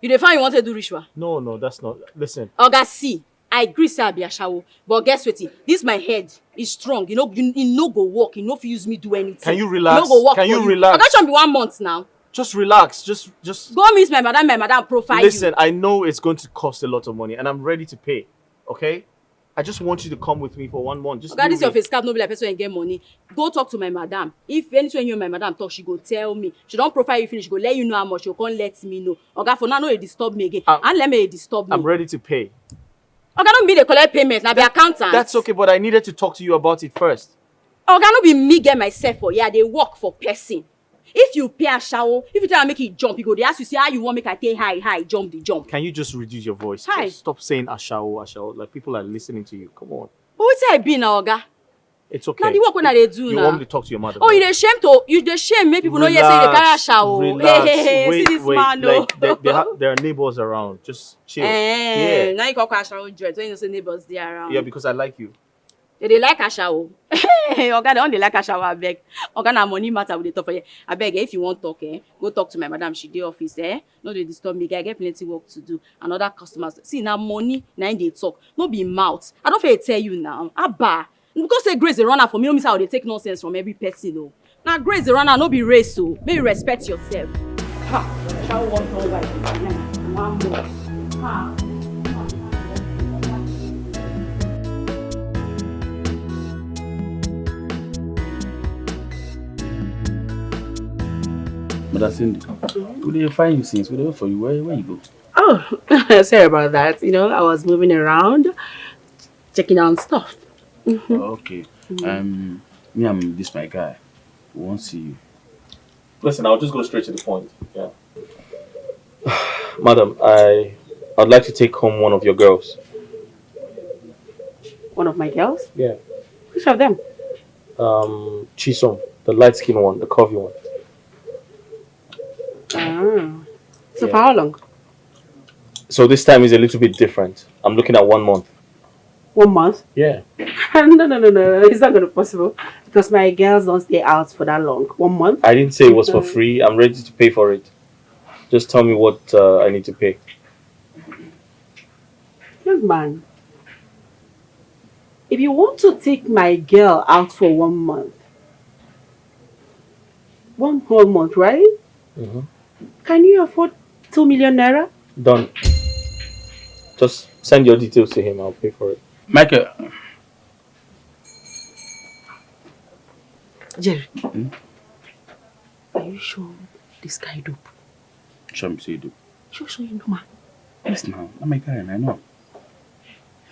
You define you want to do ritual? No, that's not. Listen. Oga, see, I agree say I be a shower, but guess what? This my head is strong. You know, you no go work. You no fit use me do anything. Can you relax? No go work Can for you relax? Oga, should be 1 month now. Just relax. Just go meet my madam profile. Listen, I know it's going to cost a lot of money, and I'm ready to pay. Okay? I just want you to come with me for 1 month. Just this your face cap no be like person and get money. Go talk to my madam. If anything you and my madam talk, she go tell me. She don't profile you finish. She go let you know how much. She can't let me know. Oga, for now, no, it disturb me again. And let me disturb me. I'm ready to pay. Oga, don't be the collect payment. Now be accountant. That's okay, but I needed to talk to you about it first. Oga, no be me get myself for. Yeah, they work for person. If you pay a shower, if you try to make it jump, you go. They ask you, say how you want make I take high, jump the jump. Can you just reduce your voice? Hi. Just stop saying ashao. Like people are listening to you. Come on. But what's I be now, Oga? It's okay. Now the work when they do you now. want me to talk to your mother? Oh, you the shame make people know you say they carry a shower. Relax. Hey, wait, see this wait. man, no. Like there are neighbors around. Just chill. Yeah. Now you call shower dread when you say neighbors there around. Yeah, because I like you. They like a shower. Hey, Oga, they only like a shower, I beg. Oga, na money matter with the top of you. I beg, if you want talk, go talk to my madam. She dey office, No, they disturb me. I get plenty work to do. And other customers. See, now money, now they talk. No be mouth. I don't feel tell you now. Abba. Because say grace the runner for me, no miss how they take nonsense from every person, no. Now grace the runner, no be race, so maybe respect yourself. Ha! Shall one more like 1 more. Ha! Mother Cindy, we didn't find you since. We wait for you. Where you go? Oh, sorry about that. You know, I was moving around, checking on stuff. Oh, okay. Me and this my guy. We won't see you. Listen, I'll just go straight to the point. Yeah. Madam, I'd like to take home one of your girls. One of my girls? Yeah. Which of them? Chisum, the light-skinned one, the curvy one. So for how long? So this time is a little bit different. I'm looking at 1 month. 1 month? Yeah. No. It's not going to be possible. Because my girls don't stay out for that long. 1 month? I didn't say it was for free. I'm ready to pay for it. Just tell me what I need to pay. Young man, if you want to take my girl out for 1 month, 1 whole month, right? Mm-hmm. Can you afford 2 million naira? Done. Just send your details to him. I'll pay for it. Michael. Jerry, you sure this guy dope? Show me, say you do. Sure you know, man. Yes, now. I'm a guy, I know.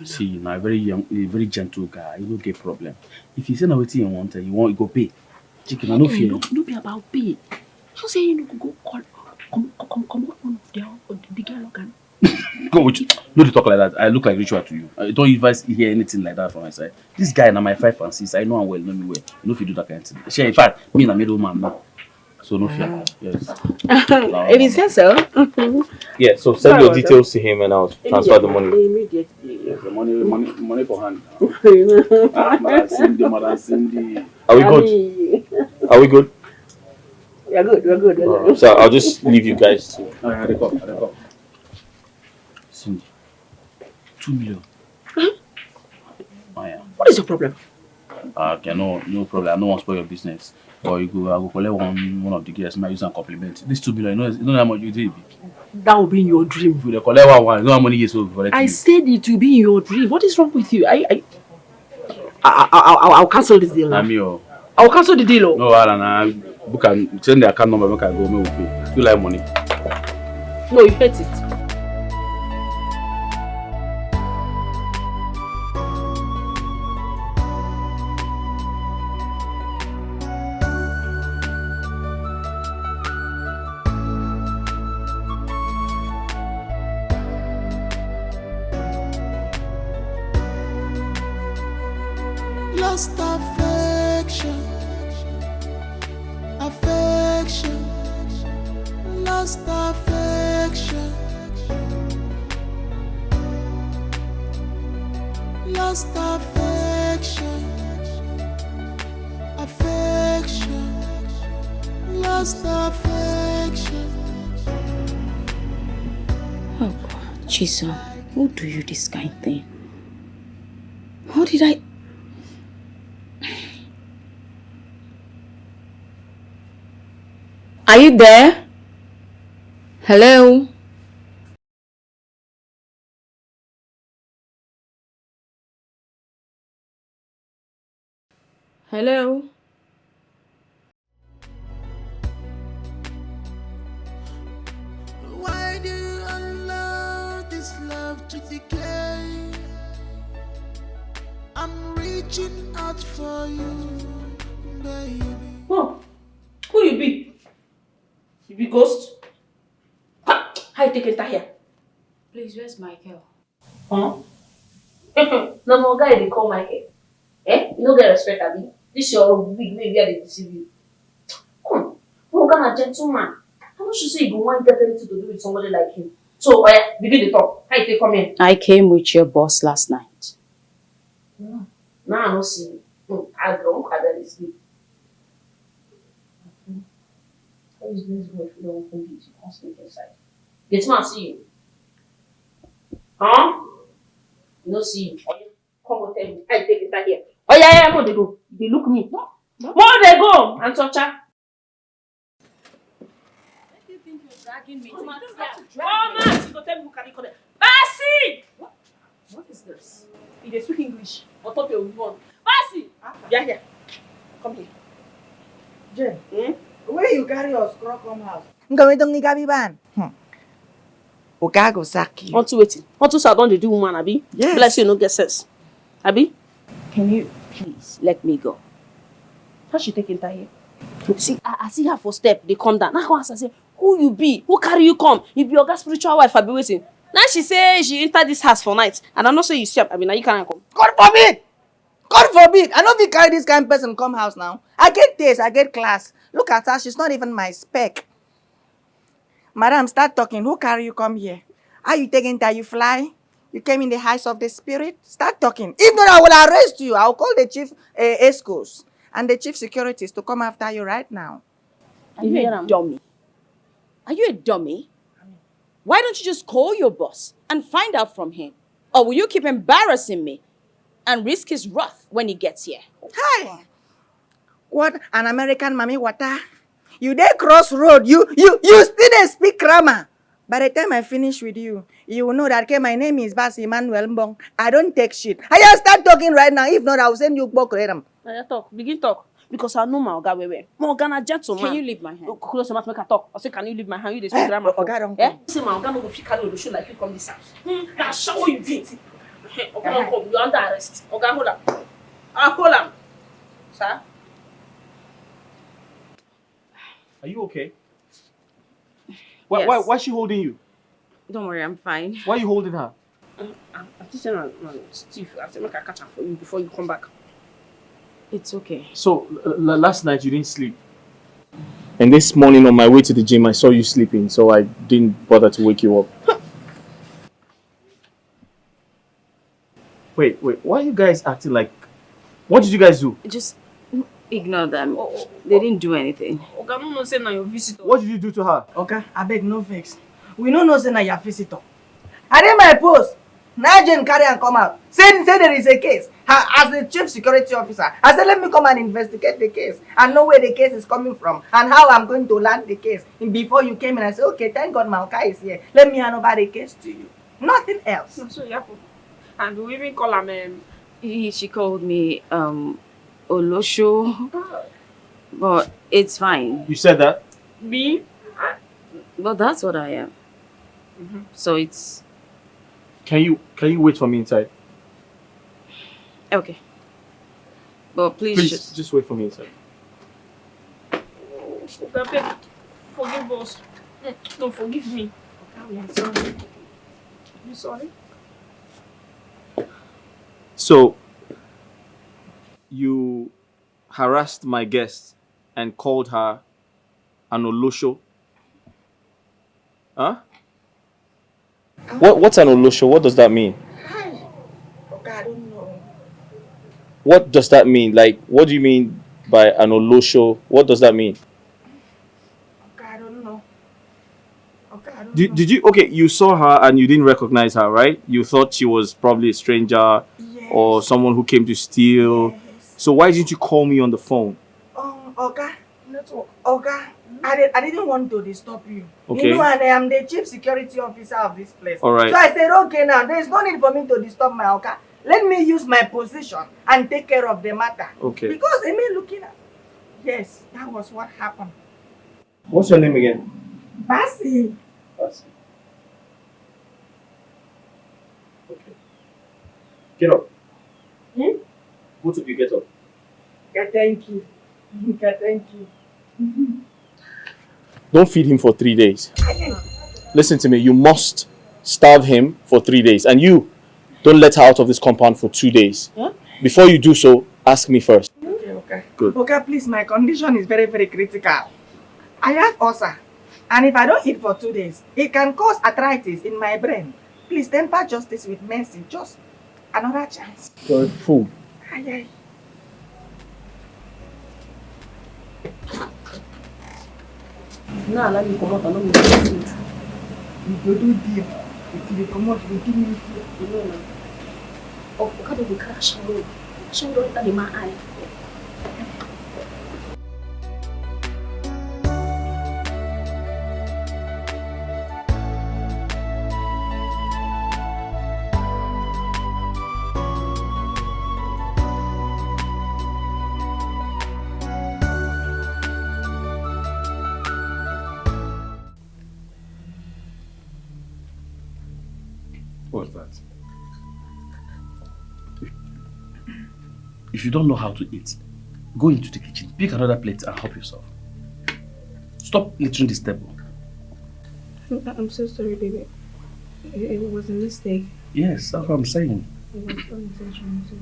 See, now a very young, a very gentle guy. You don't get problem. If you say no what you want, you go pay. Chicken, I no fear. No be about pay. You say you go call, come one of the girl organ. Go with you. No, talk like that. I look like ritual to you. I don't even hear anything like that from my side. This guy now my 5 and 6. I know him well, know me well. You know if you do that kind of thing. Share, in fact, me and a middle man now. So no fear. Yes. If he says so. Yeah, so send your details to him and I'll transfer the money. Immediately. Yes, the money for hand. Madam Cindy. Are we good? Are we good? We're good. So I'll just leave you guys to. I recall. Cindy. 2 million. Oh, yeah. What is your problem? Okay, no problem. I don't want to spoil your business. Or I go collect one of the girls, might use and compliment. This 2 million, you know how much you did. That will be in your dream. If you collect one, you know how many years old collect. I said it will be in your dream. What is wrong with you? I'll cancel this deal now. I'll cancel the deal. No, I book and send the account number. Make I go. Me will pay. You like money? No, you hate it. Lost affection, lost affection, lost affection, lost affection. Oh God, Chisum, who do you this kind of thing? How did I? Are you there? Hello? Hello? Why do you allow this love to decay? I'm reaching out for you, baby. Oh, who you be? You be ghost? How you take it here? Please, where's Michael? Huh? No guy they call Michael. You no get respect, Abi. This your big baby they deceive you. Come, who kind of gentleman? How much you say you want to get anything to do with somebody like him? So, begin the talk. How you take come here? I came with your boss last night. No. Now I don't see you. I don't have sleep. How is this good if you don't open it? You can't sleep inside. Get my see you. Huh? You don't see you. Come on, tell me. I take it back here. Oh yeah, more they go. They look me. More they go. And touch her. You think you're dragging me? Oh, man, you go tell me who can you call it. Basi! What is this? You speak English. I thought you were one. Basi! Yeah, here. Come here. Jen, where you carry your scrub come house? Ngawedong ni gabi ban. Okago saki. Want to wait? Want to start on the do woman, Abi? Yes. Bless you, no get sense. Abi? Can you please let me go? How she taking that here? See, I see her for step. They come down. Now I say, who you be? Who carry you come? You be your spiritual wife. I be waiting. Now she say she enter this house for night, and I not say you see. I mean, now you can't come. God forbid! God forbid! I know if carry this kind of person come house now. I get taste, I get class. Look at her, she's not even my spec. Madam, start talking. Who carry you come here? Are you taking that you fly? You came in the heights of the spirit? Start talking. If not, I will arrest you. I will call the chief escorts and the chief securities to come after you right now. Are you a dummy? Are you a dummy? Why don't you just call your boss and find out from him? Or will you keep embarrassing me and risk his wrath when he gets here? Hi! What an American mommy water. You there crossroad. You still dey speak grammar. By the time I finish with you, you will know that okay, my name is Bas Emmanuel Mbong. I don't take shit. I just start talking right now. If not, I will send you back to them. Talk. Begin talk. Because I know my Oga well. My Oga na gentleman. Can you leave my hand? Close your mouth, make I talk. I say, can you leave my hand? You dey speak grammar. Oga don't Eh? come. Say my Oga no go fit carry Olosho like you come this house. Now show you fit. Oga don't come. You under arrest. Oga hold am. Hold am. Sir? Are you okay? Yes. Why is she holding you? Don't worry, I'm fine. Why are you holding her? I'm teaching Steve. I say make I catch am for you before you come back. It's okay. So, last night you didn't sleep? And this morning on my way to the gym, I saw you sleeping, so I didn't bother to wake you up. Wait, why are you guys acting like... What did you guys do? Just ignore them. They didn't do anything. Oga no know say na your visitor. What did you do to her? Okay, I beg no vex. We no know say na your visitor. I did my post. Now Jane carry and come out. Say there is a case. As the chief security officer, I said let me come and investigate the case and know where the case is coming from and how I'm going to land the case. And before you came in, I said, okay, thank God my Oka is here. Let me hand over the case to you. Nothing else. So yeah, and we even call him. She called me Olosho, but it's fine. You said that? Me? But that's what I am. So it's Can you wait for me inside? okay. But please just wait for me inside. Oga, beg, forgive us. No, forgive me. Okay, I'm sorry. You sorry? So, you harassed my guest and called her an Olosho? Huh? What's an Olosho? What does that mean? Okay, I don't know. What does that mean? Like, what do you mean by an Olosho? What does that mean? Okay, I don't know. Okay, I don't know. Did you... Okay, you saw her and you didn't recognize her, right? You thought she was probably a stranger or someone who came to steal. Yes. So why didn't you call me on the phone? Okay. Okay. I didn't want to disturb you. Okay. You know, and I am the chief security officer of this place. All right. So I said, okay, now there is no need for me to disturb my Oka. Let me use my position and take care of the matter. Okay. Because I mean, looking at... Yes, that was what happened. What's your name again? Basi. Okay. Get up. Both of you get up. Okay, thank you. Okay, thank you. Don't feed him for 3 days. Listen to me. You must starve him for 3 days. And you, don't let her out of this compound for 2 days. Huh? Before you do so, ask me first. Okay. Good. Okay, please, my condition is very, very critical. I have ulcer. And if I don't eat for 2 days, it can cause arthritis in my brain. Please temper justice with mercy. Just another chance. You're a fool. Aye. Now allow me come out and not make food. You go do deal. If you come out, you give me food. You know now. Oh, God, we crash away. Crash away enter in my eye. What's that? If you don't know how to eat, go into the kitchen, pick another plate and help yourself. Stop littering this table. I'm so sorry, baby. It was a mistake. Yes, that's what I'm saying. It was unintentional, too.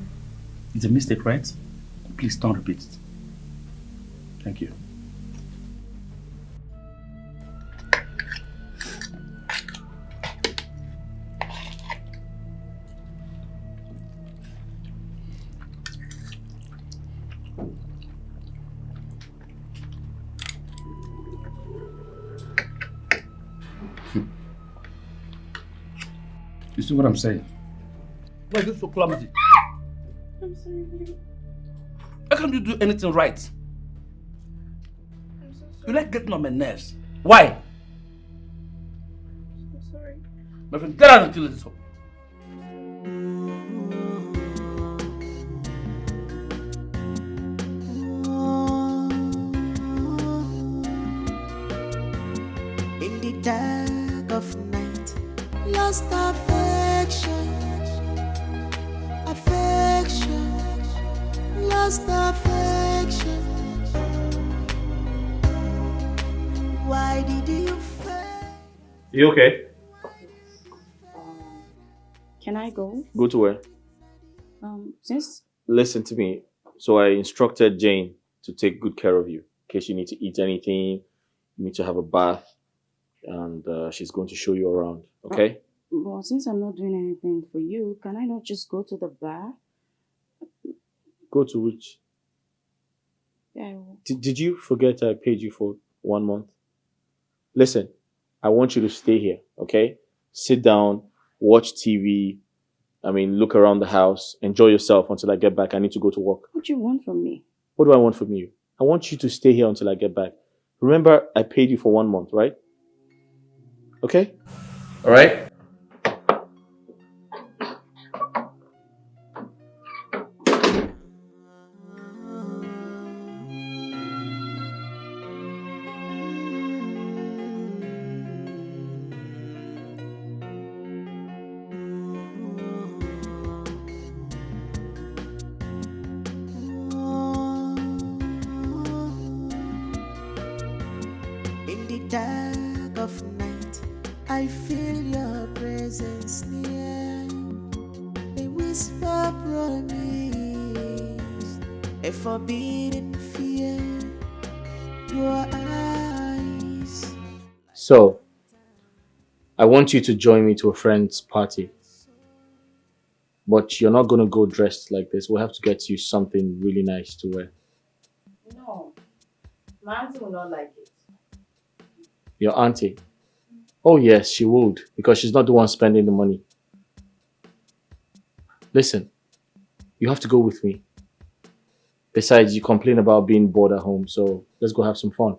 It's a mistake, right? Please don't repeat it. Thank you. You see what I'm saying? Why are you so clumsy? I'm sorry, baby. How can't you do anything right? I'm so sorry. You like getting on my nerves. Why? I'm sorry. My friend, get out and kill this up. dark of night. Lost affection, affection, lost affection. Why did you fail? You okay? Can I go? Go to where? Since Listen to me. So I instructed Jane to take good care of you. In case you need to eat anything, you need to have a bath, and she's going to show you around. Okay? well, since I'm not doing anything for you, can I not just go to the bar? Go to which? Yeah, I will. Did you forget I paid you for 1 month? Listen, I want you to stay here, okay? Sit down, watch TV. Look around the house. Enjoy yourself until I get back. I need to go to work. What do you want from me? What do I want from you? I want you to stay here until I get back. Remember, I paid you for 1 month, right? Okay? All right? In the dark of night, I feel your presence near. A whisper promise, a forbidden fear. Your eyes. So, I want you to join me to a friend's party. But you're not going to go dressed like this. We'll have to get you something really nice to wear. No. My auntie will not like it. Your auntie? Oh yes, she would, because she's not the one spending the money. Listen, you have to go with me. Besides, you complain about being bored at home, so let's go have some fun.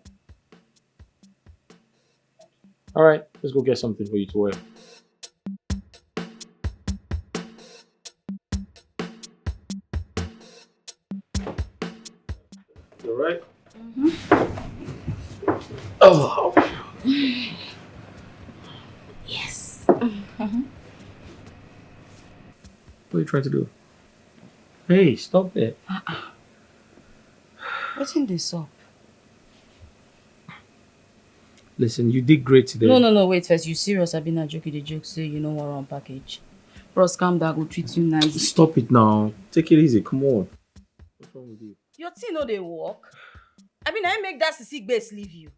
Alright, let's go get something for you to wear. You alright? Oh. Yes. What are you trying to do? Hey, stop it. What's in this up? Listen, you did great today. No, wait first. You serious? I've been a joke, the joke, say you know what wrong package. Bros, calm down, go treat you nice. Stop it now. Take it easy, come on. What's wrong with you? Your thing no they work. I make that sick base leave you.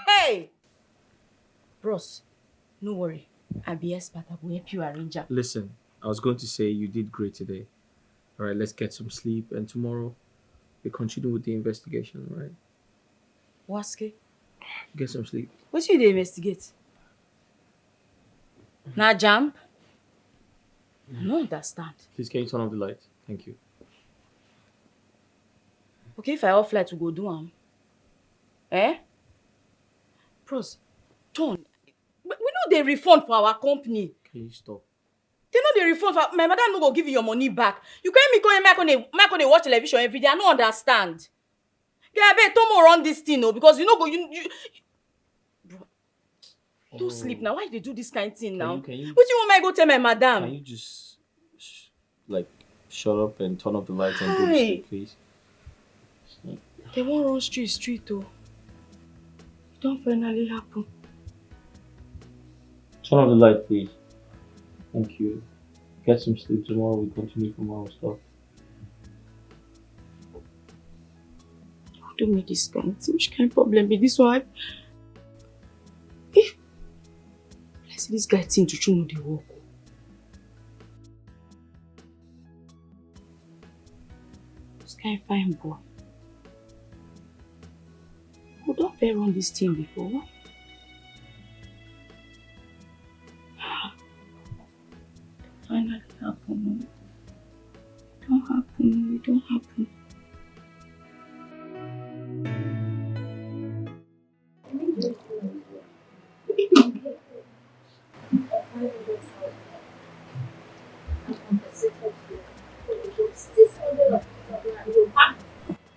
Hey! Bros, no worry. I'll be expert. I will help you arrange her. Listen, I was going to say you did great today. Alright, let's get some sleep, and tomorrow we continue with the investigation, alright? Waske? Get some sleep. What you dey investigate? Now jump? I don't understand. Please, can you turn off the light? Thank you. Okay, if I off light, we go do am. Eh? Bros, turn. We know they refund for our company. Can you stop? They know they refund for my madam no go give you your money back. You can't me going back on a watch television every day. I don't understand. Yeah, I bet Tomo run this thing, no, because you know go you bro. Don't sleep now. Why they do this kind of thing now? Can you, what do you want me to go tell my madam? Can you just shut up and turn off the lights and go to sleep, please? They won't run street though. It don't finally happen. Turn off the light, please. Thank you. Get some sleep. Tomorrow we continue from our stuff. Don't make this kind of thing. Which kind of problem be this one? If I see this guy think to know the work. This guy fine boy. We don't fair run this thing before. Finally happen. It don't happen. It don't happen.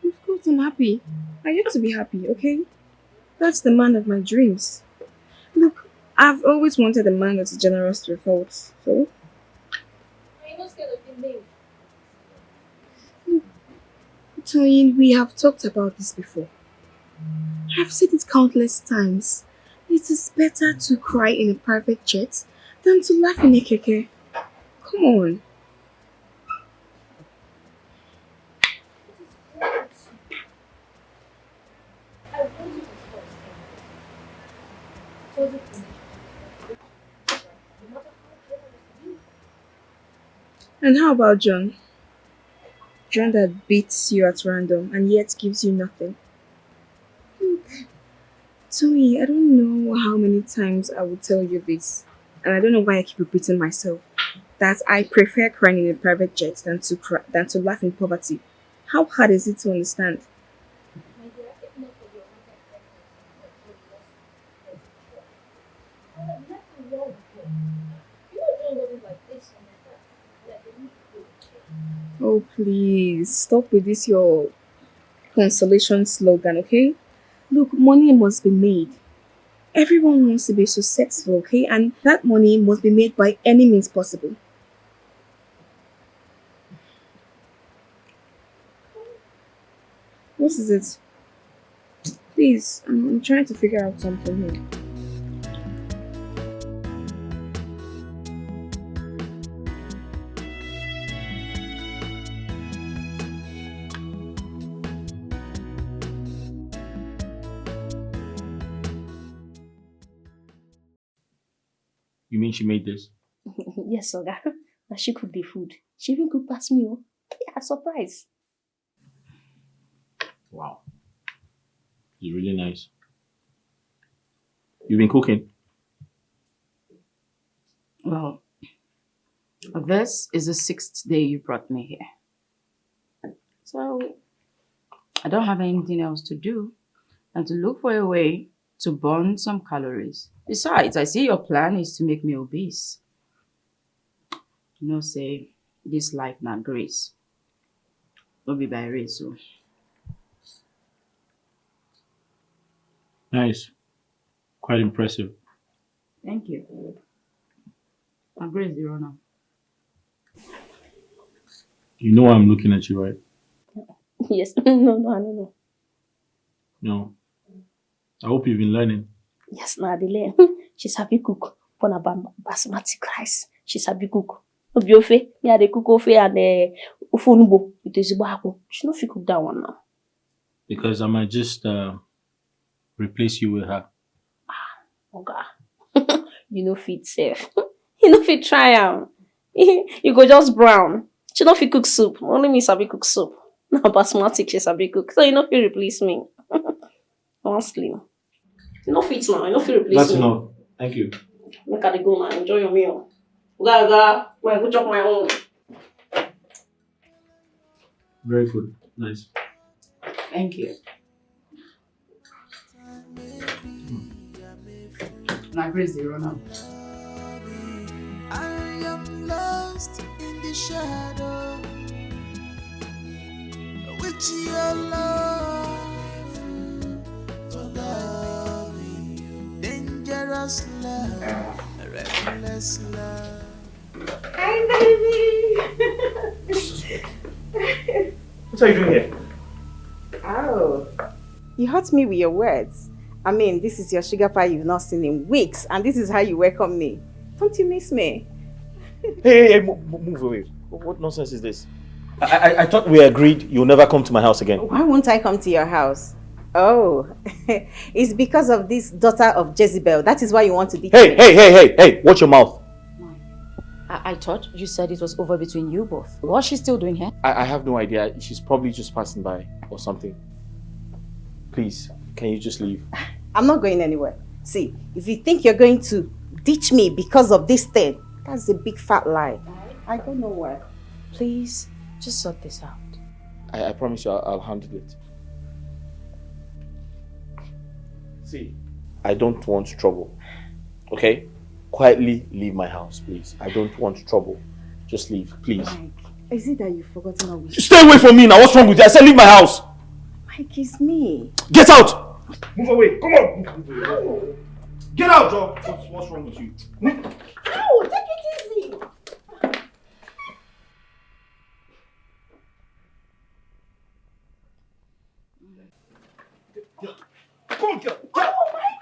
Of course I'm happy. I get to be happy, okay? That's the man of my dreams. I've always wanted a man that's generous to faults, so... Are you not scared of being named? Toyin, we have talked about this before. I've said it countless times. It is better to cry in a private jet than to laugh in a keke. Come on. I want you to stop saying that. Told you to. No matter how generous you be. And how about John? John that beats you at random and yet gives you nothing. Look, Tony, I don't know how many times I will tell you this, and I don't know why I keep repeating myself, that I prefer crying in a private jet than to laugh in poverty. How hard is it to understand? My dear, if not for your mother, I would have left you long before. You know John wasn't like this on my back. Like they need to do. Oh, please, stop with this your consolation slogan, okay? Look, money must be made. Everyone wants to be successful, okay? And that money must be made by any means possible. What is it? Please, I'm trying to figure out something here. You mean she made this? Yes, Oga. Now she cooked the food. She even cooked past me. Yeah, surprise. Wow. It's really nice. You've been cooking? Well, this is the 6th day you brought me here. So, I don't have anything else to do than to look for a way to burn some calories. Besides, I see your plan is to make me obese. You know, say, this life not grace. Don't be by race, so. Nice. Quite impressive. Thank you. My grace zero now. You know I'm looking at you, right? Yes. No, I don't know. No. I hope you've been learning. Yes, no, Adele. She's happy cook. Pon a basmati rice. She's happy cook. Obiofe. Yeah, they cook ofe and ufunubo. It is bako. She no fit cook that one now. Because I might just replace you with her. Okay. You no fit safe. You no fit try am. You go just brown. She no fit cook soup. Only me sabi cook soup. Now basmati she sabi cook. So you no fit replace me. One slim. You no fit now. You no fit replace me. That's enough. Thank you. Make I go now. Enjoy your meal. Go. Go chop my own. Very good. Nice. Thank you. My grace zero now. I am lost in the shadow with your love, forgetting you. Dangerous love, reckless love. Hi, baby. What are you doing here? Oh, you hurt me with your words. I mean, this is your sugar pie you've not seen in weeks, and this is how you welcome me. Don't you miss me? Hey, move away. What nonsense is this? I thought we agreed you'll never come to my house again. Why won't I come to your house? Oh, it's because of this daughter of Jezebel. That is why you want to ditch me. Hey, watch your mouth. I thought you said it was over between you both. What's she still doing here? I have no idea. She's probably just passing by or something. Please, can you just leave? I'm not going anywhere. See, if you think you're going to ditch me because of this thing, that's a big fat lie. I don't know where. Please, just sort this out. I promise you I'll handle it. See, I don't want trouble. Okay? Quietly leave my house, please. I don't want trouble. Just leave, please. Mike, is it that you've forgotten how we... Stay away from me now. What's wrong with you? I said leave my house. Mike, it's me. Get out! Move away. Come on. Get out, Joe! What's wrong with you? Ow! Take it easy! Come on, girl! Oh,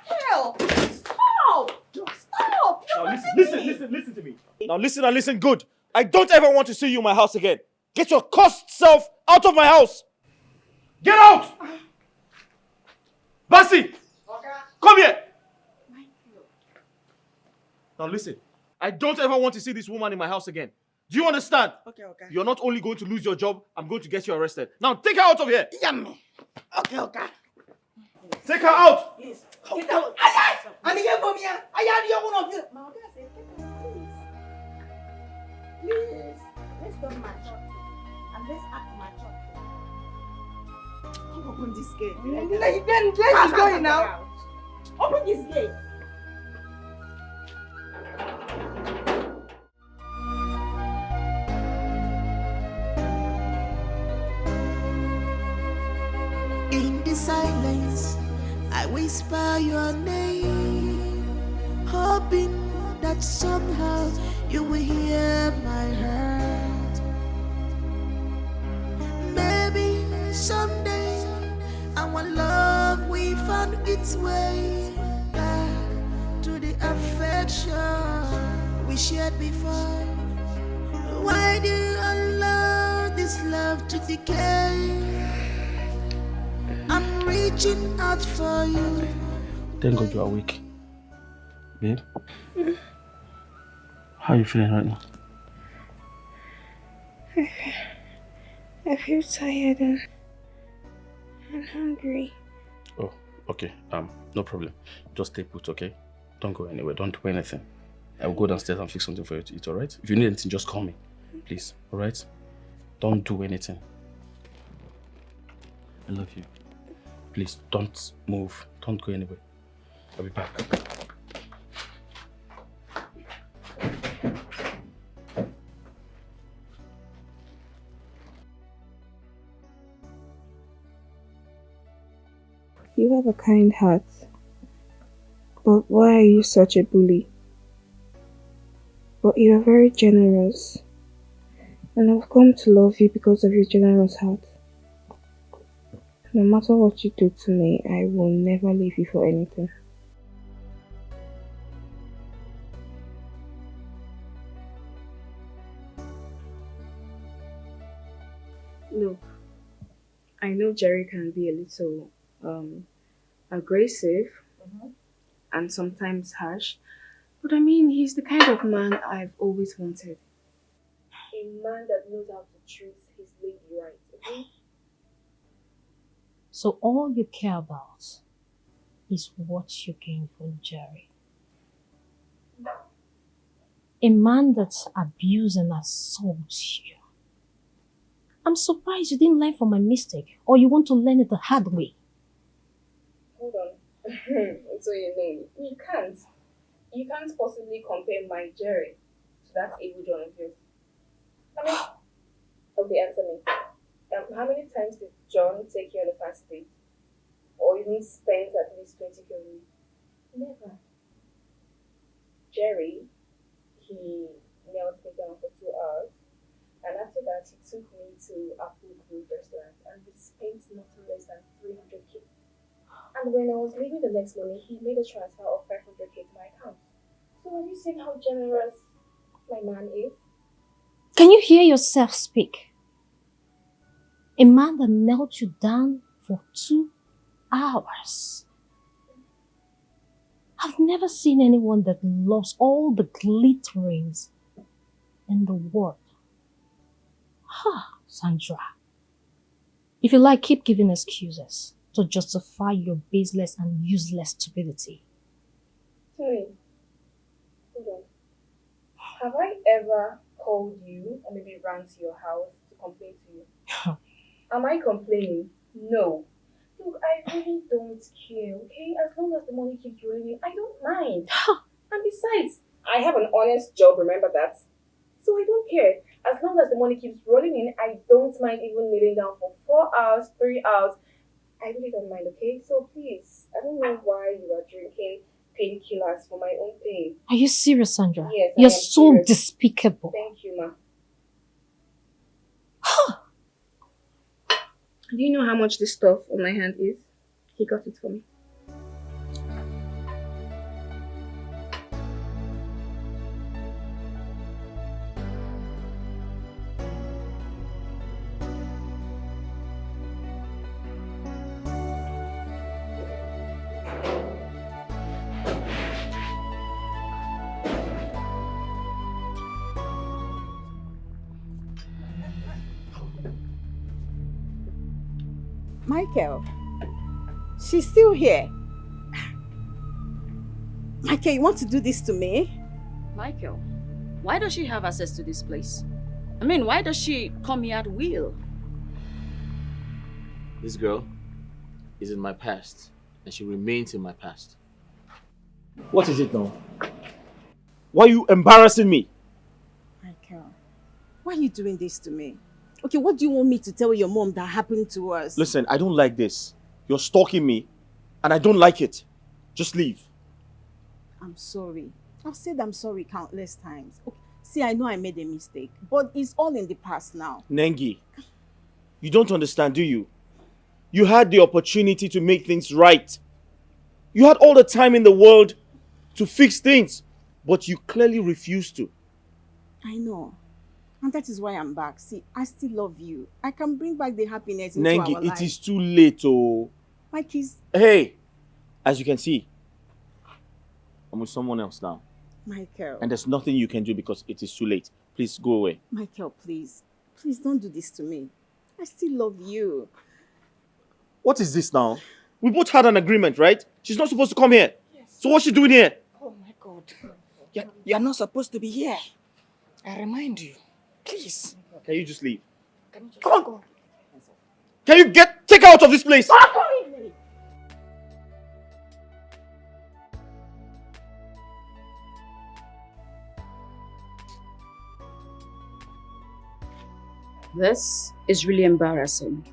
Michael! Stop! Stop! Now listen to me. Now listen and listen good. I don't ever want to see you in my house again. Get your cursed self out of my house! Get out! Basi! Come here! Now listen, I don't ever want to see this woman in my house again. Do you understand? Okay. You're not only going to lose your job, I'm going to get you arrested. Now take her out of here! Yummy. Okay. Take her out! Please, get out! I'm here for me. I am one of you. My God, say, get out, please. Please, let's don't match up. And let's act mature. Open this gate. Then where is going now? Open this gate. In the silence, I whisper your name, hoping that somehow you will hear my heart. Maybe someday our love will find its way back to the affection we shared before. Why do you allow this love to decay? I'm reaching out for you. Thank God you're awake. Babe? How are you feeling right now? I feel tired and hungry. Oh, okay. No problem. Just stay put, okay? Don't go anywhere. Don't do anything. I will go downstairs and fix something for you to eat, alright? If you need anything, just call me. Please, alright? Don't do anything. I love you. Please, don't move. Don't go anywhere. I'll be back. You have a kind heart. But why are you such a bully? But you are very generous. And I've come to love you because of your generous heart. No matter what you do to me, I will never leave you for anything. Look, I know Jerry can be a little aggressive and sometimes harsh, but I mean, he's the kind of man I've always wanted. A man that knows how to treat his lady right, okay? So all you care about is what you gain from Jerry. A man that abuses and assaults you. I'm surprised you didn't learn from my mistake, or you want to learn it the hard way. Hold on. So you know, you can't possibly compare my Jerry to that evil John of yours. I mean, okay, answer me. How many times did John take you on a fast date? Or even spend at least 20 K a week? Never. Jerry, he knelt me down for 2 hours, and after that, he took me to Apple Grove restaurant, and we spent not less than 300K. And when I was leaving the next morning, he made a transfer of 500K to my account. So have you seen how generous my man is? Can you hear yourself speak? A man that knelt you down for 2 hours. I've never seen anyone that loves all the glitterings in the world. Sandra. If you like, keep giving excuses to justify your baseless and useless stupidity. Tony, hold on. Have I ever called you or maybe ran to your house to complain to you? Am I complaining? No. Look, I really don't care, okay? As long as the money keeps rolling in, I don't mind. And besides, I have an honest job, remember that? So I don't care. As long as the money keeps rolling in, I don't mind even kneeling down for 4 hours, 3 hours. I really don't mind, okay? So please, I don't know why you are drinking painkillers for my own pain. Are you serious, Sandra? Yes, I You're am so serious. despicable. Thank you, ma. Do you know how much this stuff on my hand is? He got it for me. Michael, she's still here. Michael, you want to do this to me? Michael, why does she have access to this place? I mean, why does she come here at will? This girl is in my past, and she remains in my past. What is it now? Why are you embarrassing me? Michael, why are you doing this to me? Okay, what do you want me to tell your mom that happened to us? Listen, I don't like this. You're stalking me, and I don't like it. Just leave. I'm sorry. I've said I'm sorry countless times. Okay, see, I know I made a mistake, but it's all in the past now. Nangi, you don't understand, do you? You had the opportunity to make things right. You had all the time in the world to fix things, but you clearly refused to. I know. And that is why I'm back. See, I still love you. I can bring back the happiness into our life. Nangi, it is too late, oh. My kids. Hey, as you can see, I'm with someone else now. Michael. And there's nothing you can do because it is too late. Please go away. Michael, please. Please don't do this to me. I still love you. What is this now? We both had an agreement, right? She's not supposed to come here. Yes. So what's she doing here? Oh my God. You're not supposed to be here. I remind you. Please. Can you just leave? Can you just Come on. go? Can you take her out of this place? This is really embarrassing.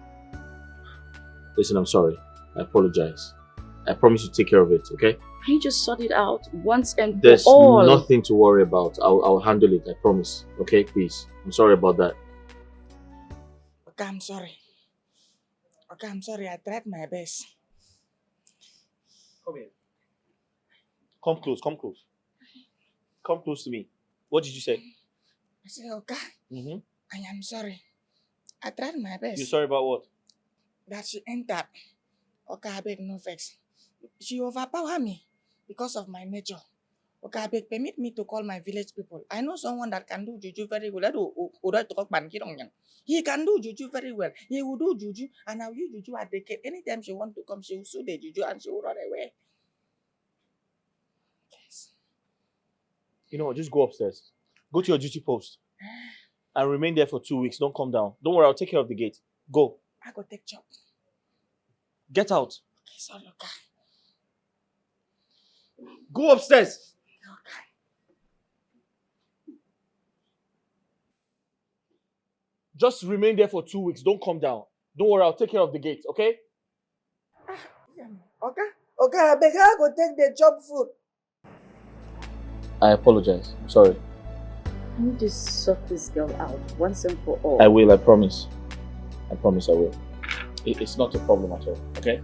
Listen, I'm sorry. I apologize. I promise to take care of it, okay? Can you just sort it out once and There's for all? nothing to worry about. I'll handle it, I promise. Okay, please. I'm sorry about that. Okay, I'm sorry. Okay, I'm sorry. I tried my best. Come here. Come close, come close. Come close to me. What did you say? I said, okay, I am sorry. I tried my best. You're sorry about what? That she entered. Okay, I beg no vex. She overpowered me because of my nature. Okay, I beg, permit me to call my village people. I know someone that can do juju very well. He can do juju very well. He will do juju, and I'll use juju at the gate. Anytime she wants to come, she will sue the juju and she will run away. Yes. You know what? Just go upstairs. Go to your duty post. And remain there for 2 weeks. Don't come down. Don't worry, I'll take care of the gate. Go. I go take job. Get out. Okay, sorry, okay. Go upstairs. Okay. Just remain there for 2 weeks. Don't come down. Don't worry, I'll take care of the gate, okay? Okay. Okay, I beg her go take the job food. I apologize. I'm sorry. Can you just sort this girl out once and for all? I will, I promise. I promise I will. It's not a problem at all, okay?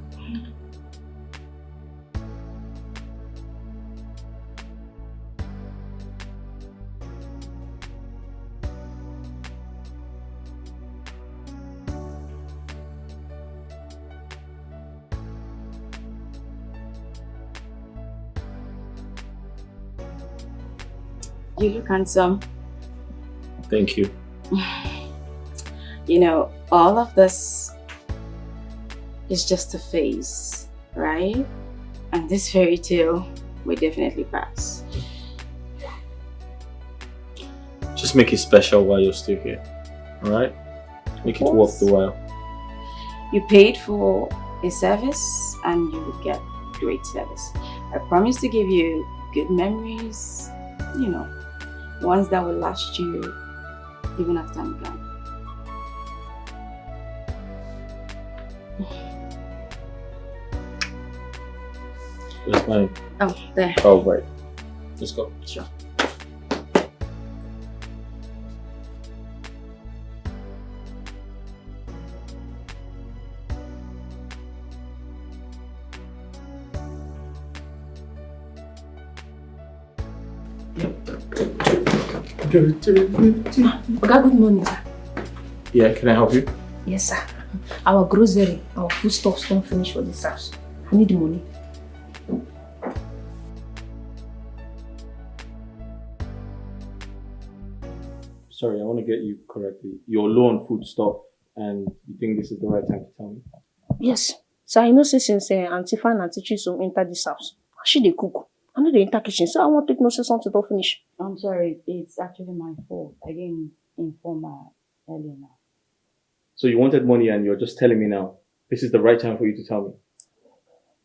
You look handsome. Thank you. You know, all of this is just a phase, right? And this fairy tale will definitely pass. Just make it special while you're still here, alright? Make it worth the while. You paid for a service and you will get great service. I promise to give you good memories, you know, ones that will last you even after I'm gone. Where's mine? Oh, there. Oh, right. Let's go. Sure. Oga, good morning, sir. Yeah, can I help you? Yes, sir. Our grocery, our foodstuffs don't finish for this house. I need the money. Sorry, I want to get you correctly. You're low on food stuff, and you think this is the right time to tell me? Yes. Sir, I know since Auntie Fan and Auntie Chisum enter this house, she dey cook. I know they enter kitchen, so I won't take no say something to finish. I'm sorry, it's actually my fault. I didn't inform her earlier now. So you wanted money and you're just telling me now. This is the right time for you to tell me.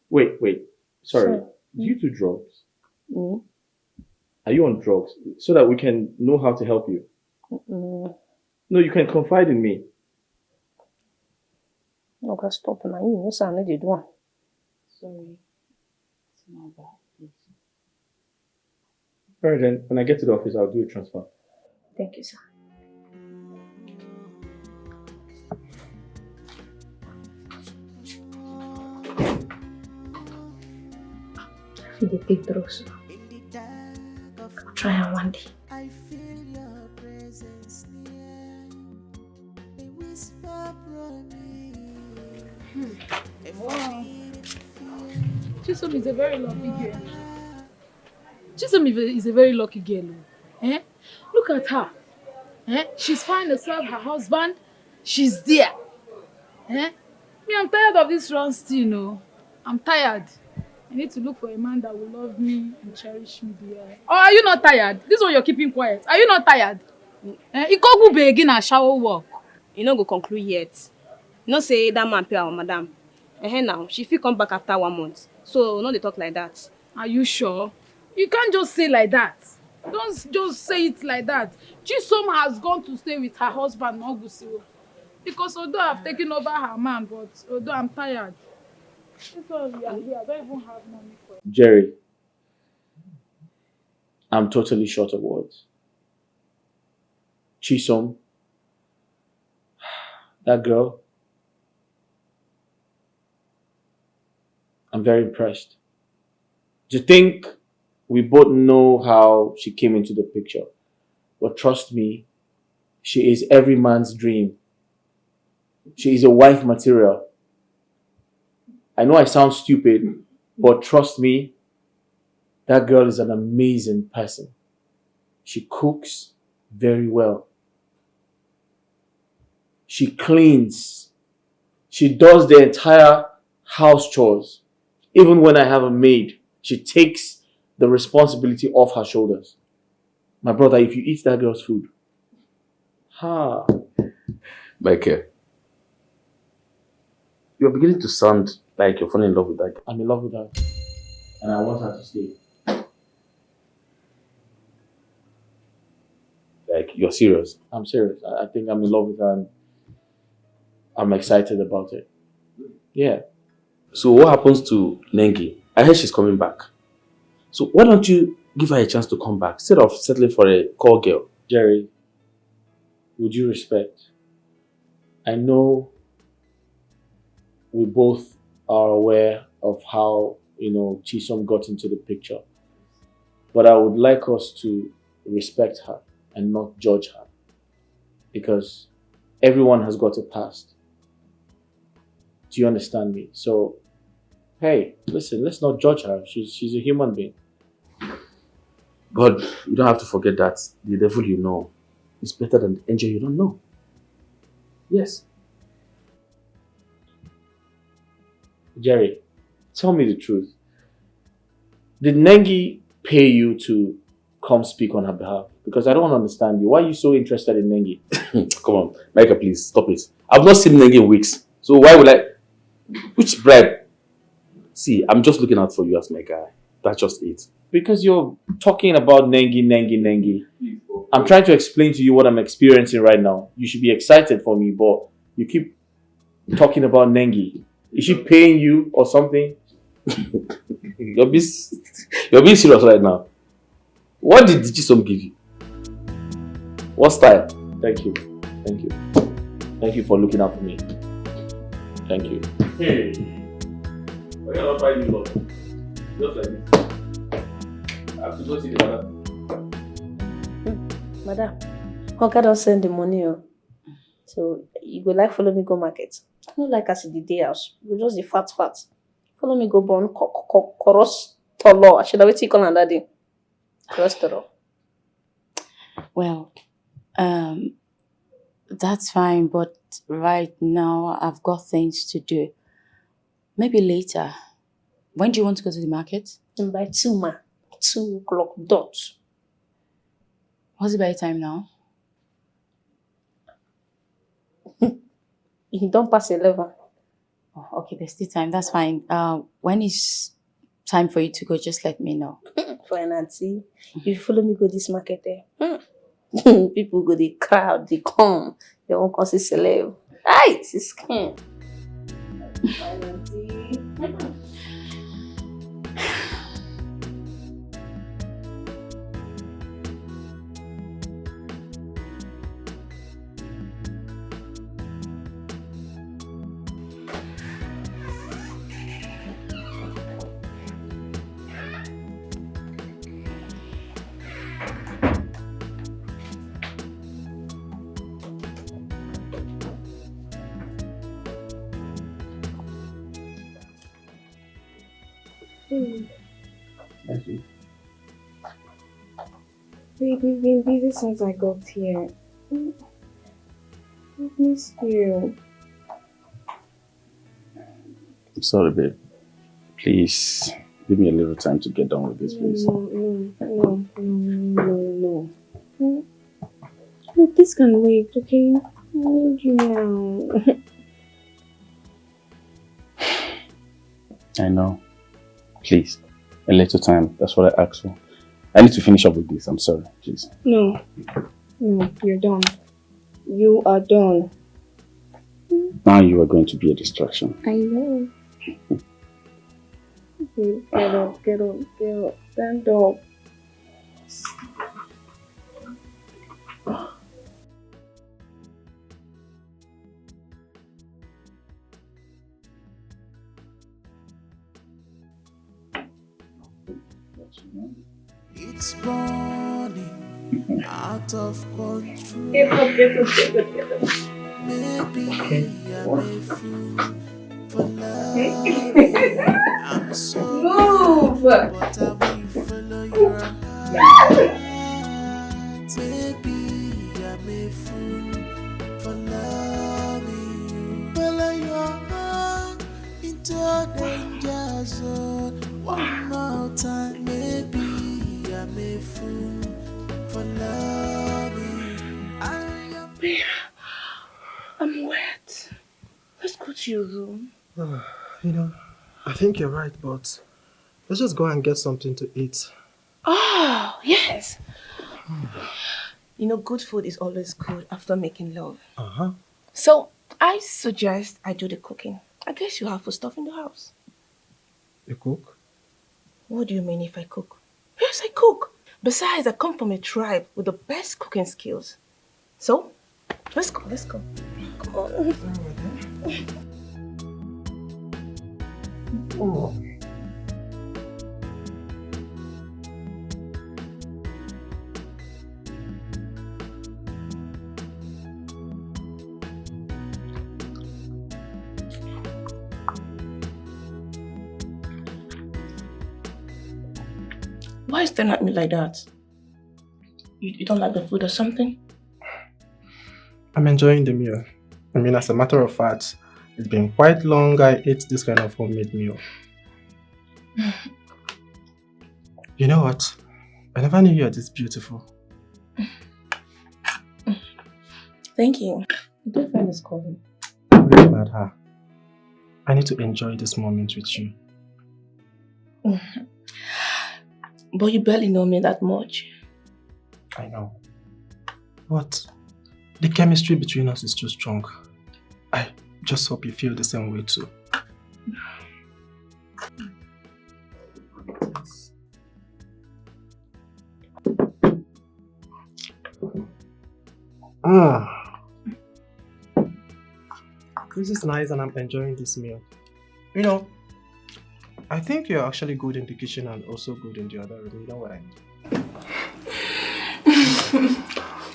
Wait. Sorry. Sure. Do you do drugs? Mm. Are you on drugs? So that we can know how to help you. Mm. No, you can confide in me. Okay, stop now. You know, sir, I know they do one. Sorry. It's my bad. Please. Alright then, when I get to the office, I'll do a transfer. Thank you, sir. I feel they take drugs. I'll try her one day. I feel your presence near. A whisper from me. Wow. Chisum is a very lucky girl. Chisum is a very lucky girl. Eh? Look at her. Eh? She's fine herself, her husband. She's there. Eh? Me, I'm tired of this run still, you know. I'm tired. I need to look for a man that will love me and cherish me there. Or are you not tired? This one you're keeping quiet. Are you not tired? Eh? You go be again and shower work. You no go conclude yet. You know say that man pay our madam. Now, she fit come back after 1 month. So, no dey talk like that. Are you sure? You can't just say like that. Don't just say it like that. Chisum has gone to stay with her husband, Nogusiwo. Because although I've taken over her man, but although I'm tired. That's why we are here. I don't even have money for it. Jerry, I'm totally short of words. Chisum, that girl, I'm very impressed. To think we both know how she came into the picture. But trust me, she is every man's dream. She is a wife material. I know I sound stupid, but trust me, that girl is an amazing person. She cooks very well. She cleans. She does the entire house chores. Even when I have a maid, she takes the responsibility off her shoulders. My brother, if you eat that girl's food, Michael, you're beginning to sound like you're falling in love with that girl. I'm in love with her. And I want her to stay. Like, you're serious? I'm serious. I think I'm in love with her and I'm excited about it. Yeah. So what happens to Nangi? I heard she's coming back. So why don't you give her a chance to come back instead of settling for a call girl? Jerry, with due respect, I know we both are aware of how, Chisum got into the picture. But I would like us to respect her and not judge her. Because everyone has got a past. Do you understand me? So, hey, listen, let's not judge her. She's a human being. But you don't have to forget that the devil you know is better than the angel you don't know. Yes. Jerry, tell me the truth. Did Nangi pay you to come speak on her behalf? Because I don't understand you. Why are you so interested in Nangi? Come on, Micah, please, stop it. I've not seen Nangi in weeks. So why would I... Which bribe? See, I'm just looking out for you as my guy. That's just it. Because you're talking about Nangi. I'm trying to explain to you what I'm experiencing right now. You should be excited for me, but you keep talking about Nangi. Is she paying you or something? You're being serious right now. What did the Chisum give you? What style? Thank you. Thank you. Thank you for looking out for me. Thank you. Hey. Why are you not buying me love? Just like this. I have to go see the madam. Madam, Oga don't send the money. So you go like follow me go market. I don't like us in the day house. You just the fat. Follow me go born cholesterol. I should have waited on that day. Cholesterol. Well, that's fine, but right now I've got things to do. Maybe later. When do you want to go to the market? By 2, ma. 2 o'clock dot. What's the by time now? You don't pass 11. Oh, okay, there's still time. That's fine. When is time for you to go? Just let me know. For an auntie, if you follow me go this market there, people go the crowd, they come. They won't come see celeb. Aye, it's skin. Fine auntie. Thank you. Babe, we've been busy since I got here. I've missed you. I'm sorry, babe. Please, give me a little time to get done with this, please. No. Look, this can wait, okay? I need you now. I know. Please, a little time. That's what I asked for. I need to finish up with this. I'm sorry, please. No, you're done. You are done. Now you are going to be a distraction. I know. Okay, get up. Stand up. It's burning out of control. Get up. Maybe I'm a fool for love. I'm so move, but I will follow your heart. Maybe I'm a fool for loving you. Follow your heart into a danger zone. One more time, maybe I'm a fool for loving you. I'm wet. Let's go to your room. I think you're right, but let's just go and get something to eat. Oh, yes. Good food is always good after making love. Uh-huh. So, I suggest I do the cooking. I guess you have food stuff in the house. You cook? What do you mean if I cook? Yes, I cook. Besides, I come from a tribe with the best cooking skills. So, let's go. Come on. Oh. Why is staring at me like that? You don't like the food or something? I'm enjoying the meal. As a matter of fact, it's been quite long I ate this kind of homemade meal. You know what? I never knew you were this beautiful. Thank you. My girlfriend is calling. Forget about her. I need to enjoy this moment with you. But you barely know me that much. I know. But the chemistry between us is too strong. I just hope you feel the same way too. This is nice and I'm enjoying this meal. You know, I think you're actually good in the kitchen and also good in the other room. You know what I mean?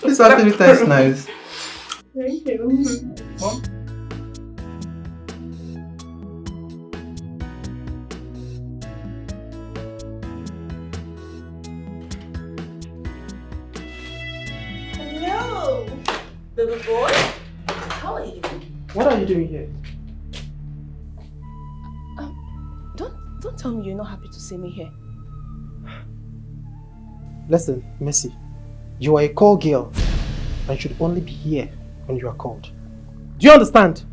This actually tastes nice. Thank you. Mom? Hello, baby boy. How are you? What are you doing here? Don't tell me you're not happy to see me here. Listen, Messi, you are a call girl and should only be here when you are called. Do you understand?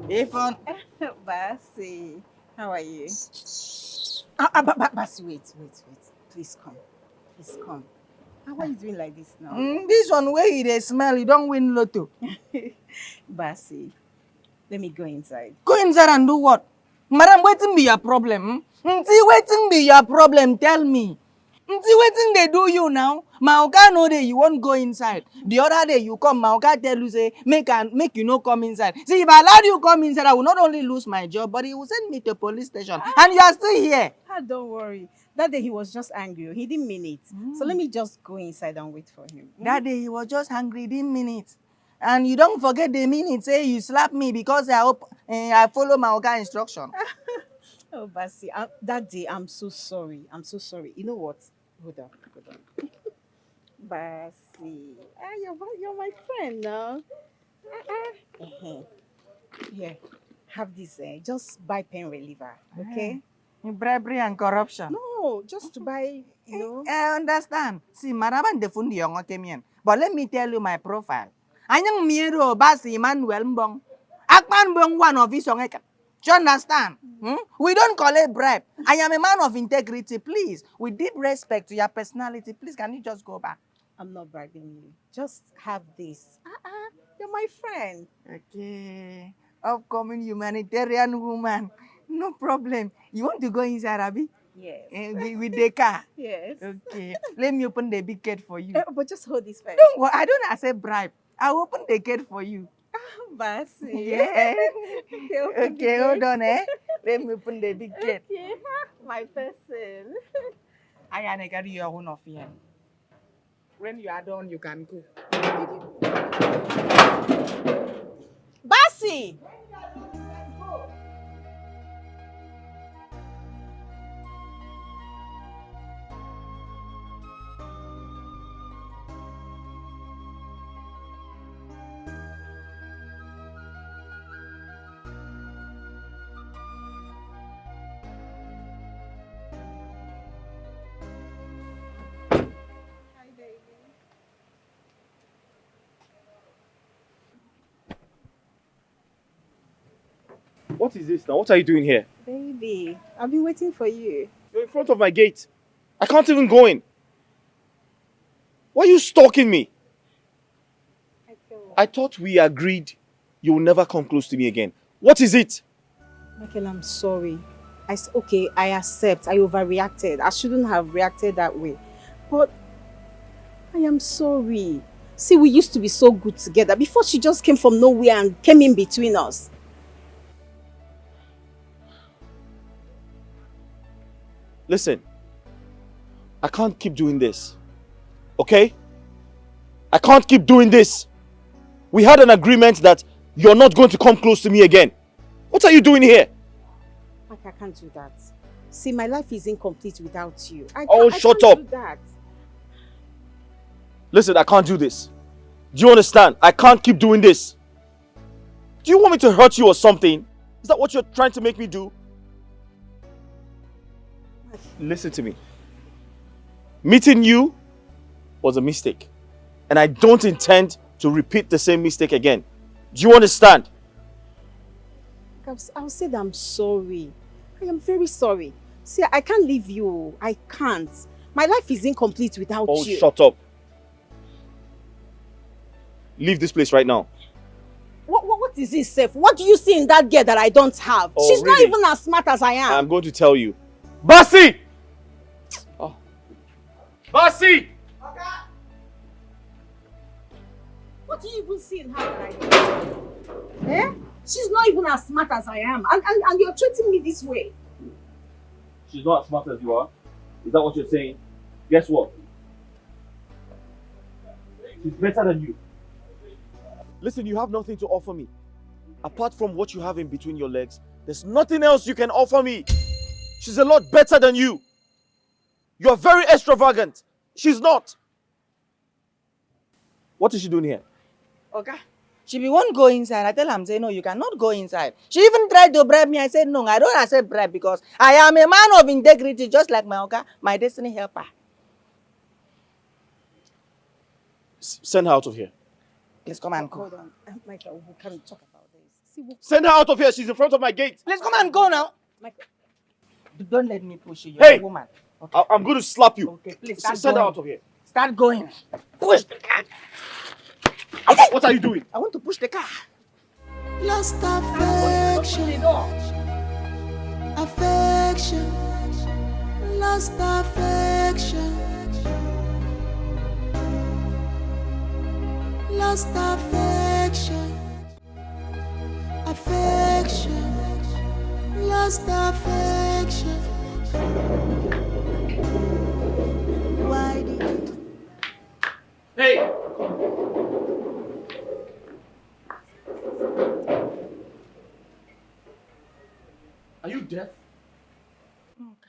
Ifon, Basi, how are you? Basi, wait. Please come. How are you doing like this now? This one where they smell, you don't win lotto. Basi, let me go inside. Go inside and do what? Madam, waiting be your problem. See, waiting be your problem, tell me. See, waiting they do you now. Maoka no day you won't go inside. The other day you come, Maoka tell you say, make you no come inside. See, if I allowed you come inside, I will not only lose my job, but he will send me to police station. And you are still here. Don't worry. That day he was just angry. He didn't mean it. So let me just go inside and wait for him. That day he was just angry, he didn't mean it. And you don't forget the minute, say you slap me because I follow Maoka instruction. Oh, Basi, that day I'm so sorry. You know what? Hold on. Basi, you're my friend now. Here, have this. Just buy pain reliever, okay? Bribery and corruption. No, just to buy, you know. I understand. See, Maraban defundi yung okemian. But let me tell you my profile. Anyang miro Basi Emmanuel Mbong. Akman Mbong one of his ongeka. Do you understand? We don't collect bribe. I am a man of integrity. Please, with deep respect to your personality, please, can you just go back? I'm not bribing you. Just have this. You're my friend. Okay. Upcoming humanitarian woman. No problem. You want to go inside, Abby? Yes. With the car? Yes. Okay. Let me open the big gate for you. But just hold this first. Don't worry. I don't accept bribe. I'll open the gate for you. Basi. Yeah. Okay, hold on, Let me open the big gate. Okay, my person. I am carry your own of here. When you are done, you can go. Basi! What is this now? What are you doing here? Baby, I've been waiting for you. You're in front of my gate. I can't even go in. Why are you stalking me? I thought we agreed you will never come close to me again. What is it? Michael, I'm sorry. Okay, I accept. I overreacted. I shouldn't have reacted that way. But I am sorry. See, we used to be so good together before she just came from nowhere and came in between us. Listen, I can't keep doing this. Okay? I can't keep doing this. We had an agreement that you're not going to come close to me again. What are you doing here? I can't do that. See, my life is incomplete without you. Shut up. Do that. Listen, I can't do this. Do you understand? I can't keep doing this. Do you want me to hurt you or something? Is that what you're trying to make me do? Listen to me. Meeting you was a mistake. And I don't intend to repeat the same mistake again. Do you understand? I'll say that I'm sorry. I am very sorry. See, I can't leave you. I can't. My life is incomplete without Oh, you. shut up. Leave this place right now. What is this, Seth? What do you see in that girl that I don't have? Oh, She's really? not even as smart as I am. I'm going to tell you. Basi! Oh. Basi! What do you even see in her that I don't? Eh? She's not even as smart as I am. And you're treating me this way. She's not as smart as you are? Is that what you're saying? Guess what? She's better than you. Listen, you have nothing to offer me. Apart from what you have in between your legs, there's nothing else you can offer me. She's a lot better than you. You're very extravagant. She's not. What is she doing here? Okay. She be won't go inside. I tell her, say no, you cannot go inside. She even tried to bribe me. I said no, I don't accept bribe because I am a man of integrity, just like my Oga, my destiny helper. Send her out of here. Please come and go. Hold on. Michael, we can talk about this. Send her out of here. She's in front of my gate. Let's come and go now. Michael. Don't let me push you. You're Hey! a woman. Okay. I'm going to slap you. Okay, please start Send her going. out of here. Start going. Push the car. What are you doing? I want to push the car. Lost affection. Affection. Lost affection. Lost affection. Affection. Lost affection. Why did you? Hey! Are you deaf?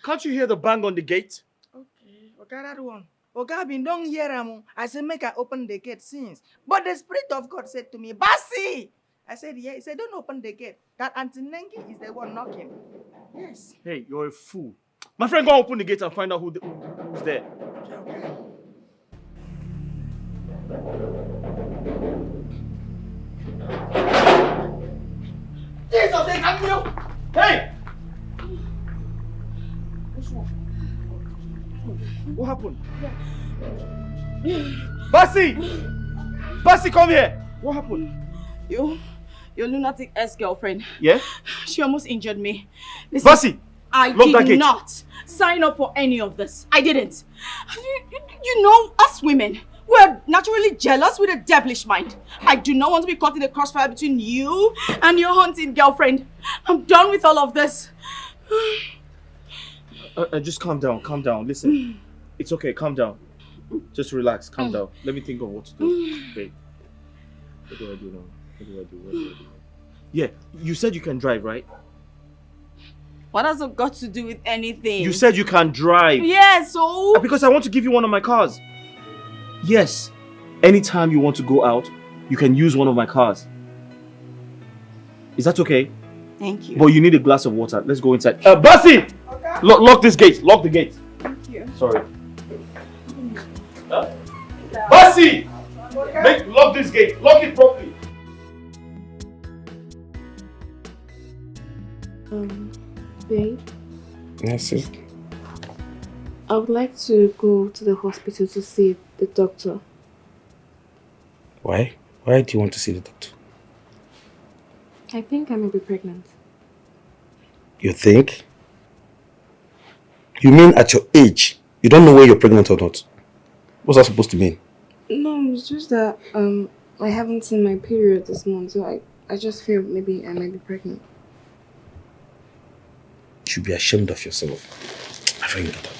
Can't you hear the bang on the gate? Okay, that one. Oga been don't hear am. I said make I open the gate since. But the Spirit of God said to me, Basi! I said, yeah. He said, don't open the gate. That Auntie Nangi is the one knocking. Yes. Hey, you're a fool. My friend, go open the gate and find out who's there. Okay. Jesus, they got you! Hey! What happened? Basi! Basi, come here! What happened? Your lunatic ex-girlfriend. Yeah? She almost injured me. Listen, Basi! I Lock that did gate. not sign up for any of this. I didn't. You know, us women, we're naturally jealous with a devilish mind. I do not want to be caught in the crossfire between you and your hunting girlfriend. I'm done with all of this. Just calm down. Listen, it's okay, calm down. Just relax, calm down. Let me think of what to do. Babe, what do I do now? What do I do? Yeah, you said you can drive, right? What has it got to do with anything? You said you can drive. Yeah, so? Because I want to give you one of my cars. Yes, anytime you want to go out, you can use one of my cars. Is that okay? Thank you. But you need a glass of water. Let's go inside. Basi! Okay. Lock this gate. Lock the gate. Thank you. Sorry. Huh? Basi! Lock this gate. Lock it properly. Babe, Yes, sis. I would like to go to the hospital to see the doctor. Why? Why do you want to see the doctor? I think I may be pregnant. You think? You mean at your age, you don't know whether you're pregnant or not? What's that supposed to mean? No, it's just that I haven't seen my period this month, so I just feel maybe I might be pregnant. You should be ashamed of yourself. I think that.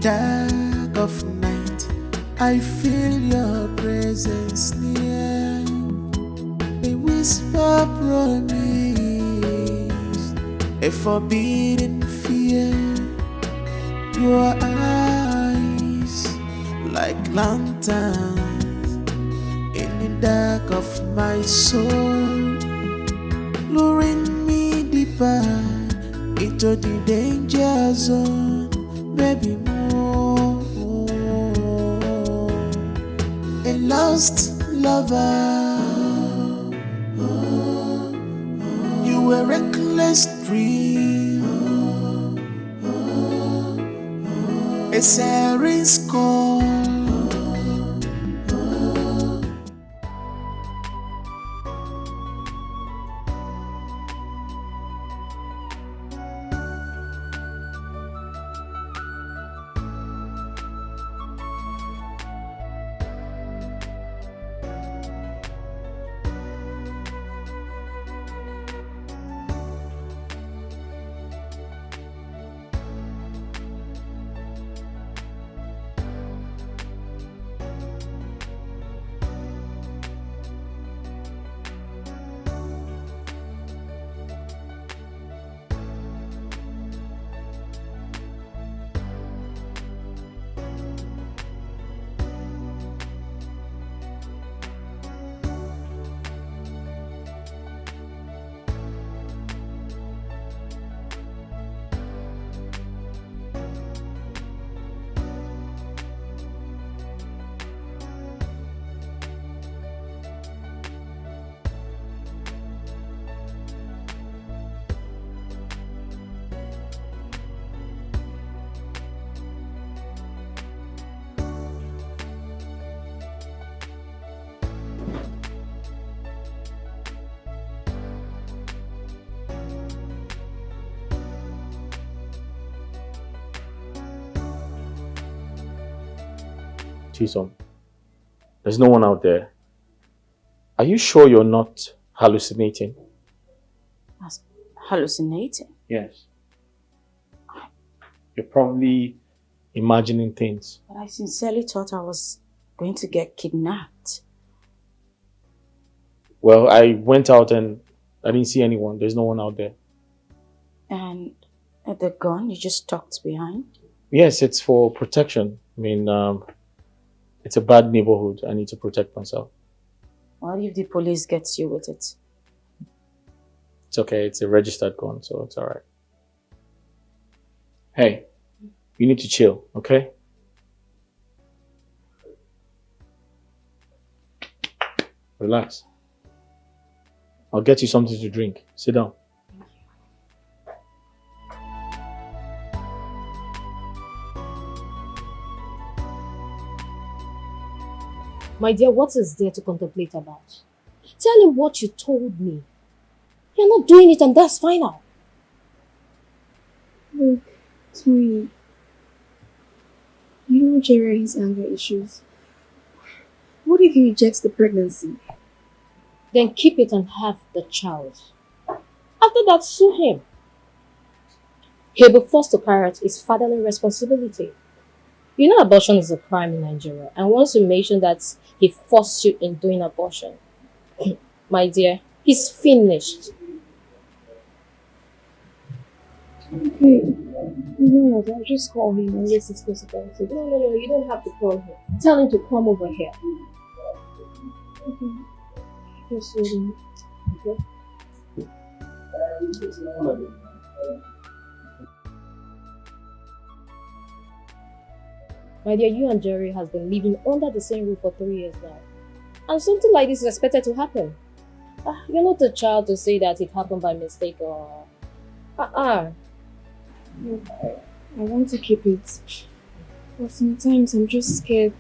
dark of night, I feel your presence near. A whisper promise, a forbidden fear. Your eyes like lanterns in the dark of my soul, luring me deeper into the danger zone. Baby, more. A lost lover, you were reckless dream, a siren call. Chisum, there's no one out there. Are you sure you're not hallucinating? Hallucinating? Yes. You're probably imagining things. But I sincerely thought I was going to get kidnapped. Well, I went out and I didn't see anyone. There's no one out there. And the gun you just tucked behind? Yes, it's for protection. I mean, it's a bad neighborhood. I need to protect myself. What if the police gets you with it? It's okay. It's a registered gun, so it's all right. Hey, you need to chill, okay? Relax. I'll get you something to drink. Sit down. My dear, what is there to contemplate about? Tell him what you told me. You're not doing it and that's final. Look, Tony, you know Jerry has anger issues. What if he rejects the pregnancy? Then keep it and have the child. After that, sue him. He'll be forced to carry out his fatherly responsibility. You know abortion is a crime in Nigeria, and once you mention that he forced you in doing abortion, my dear, he's finished. Okay, you know what, I'll just call him and let's discuss about it. No, you don't have to call him. Tell him to come over here. Okay. Just hold him. Okay. My dear, you and Jerry has been living under the same roof for 3 years now. And something like this is expected to happen. You're not a child to say that it happened by mistake or... Look, I want to keep it. But sometimes I'm just scared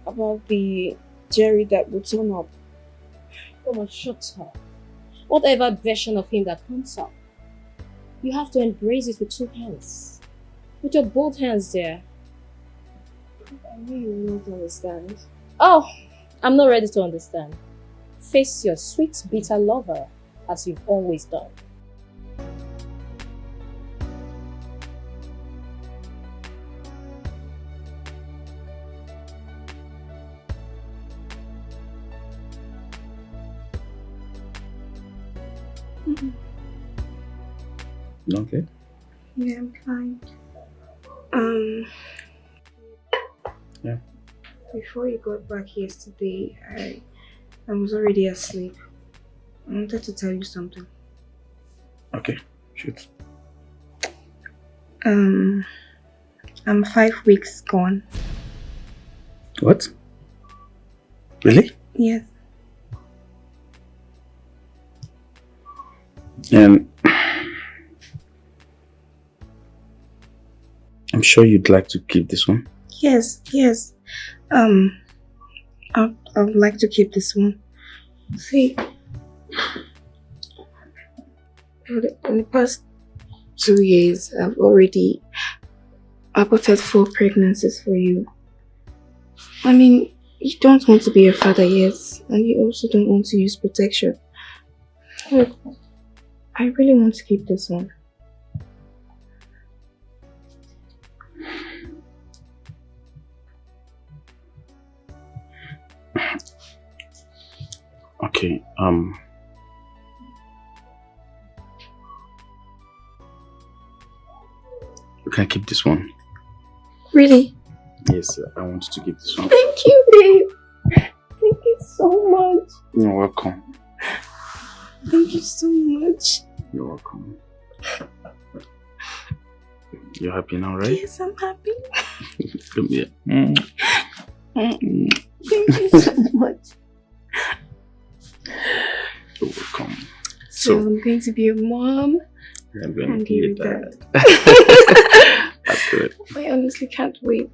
about the Jerry that will turn up. Come on, shut up. Whatever version of him that comes up, you have to embrace it with 2 hands. With your both hands there. I know you will not understand. Oh, I'm not ready to understand. Face your sweet, bitter lover as you've always done. Okay. Yeah, I'm fine. Yeah. Before you got back yesterday, I was already asleep. I wanted to tell you something. Okay, shoot. I'm 5 weeks gone. What? Really? Yes. I'm sure you'd like to keep this one. Yes. I would like to keep this one. See, in the past 2 years, I've already aborted 4 pregnancies for you. I mean, you don't want to be a father yet, and you also don't want to use protection. But I really want to keep this one. Okay, you can keep this one. Really? Yes, I want you to keep this one. Thank you, babe. Thank you so much. You're welcome. Thank you so much. You're welcome. You're happy now, right? Yes, I'm happy. Come here. Thank you so much. You're welcome. So I'm going to be a mom. I'm going to be a dad. That's good. I honestly can't wait.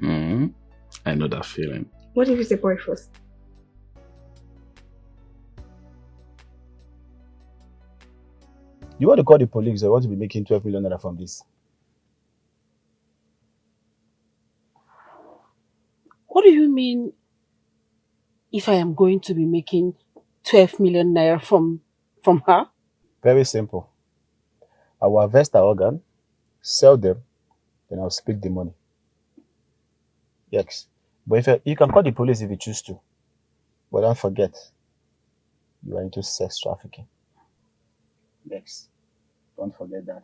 I know that feeling. What if it's a boy first? You want to call the police or you want to be making 12 million naira from this? What do you mean if I am going to be making 12 million naira from her? Very simple. I will harvest her organ, sell them, then I'll split the money. Yes. But if you can call the police if you choose to. But don't forget, you are into sex trafficking. Yes. Don't forget that.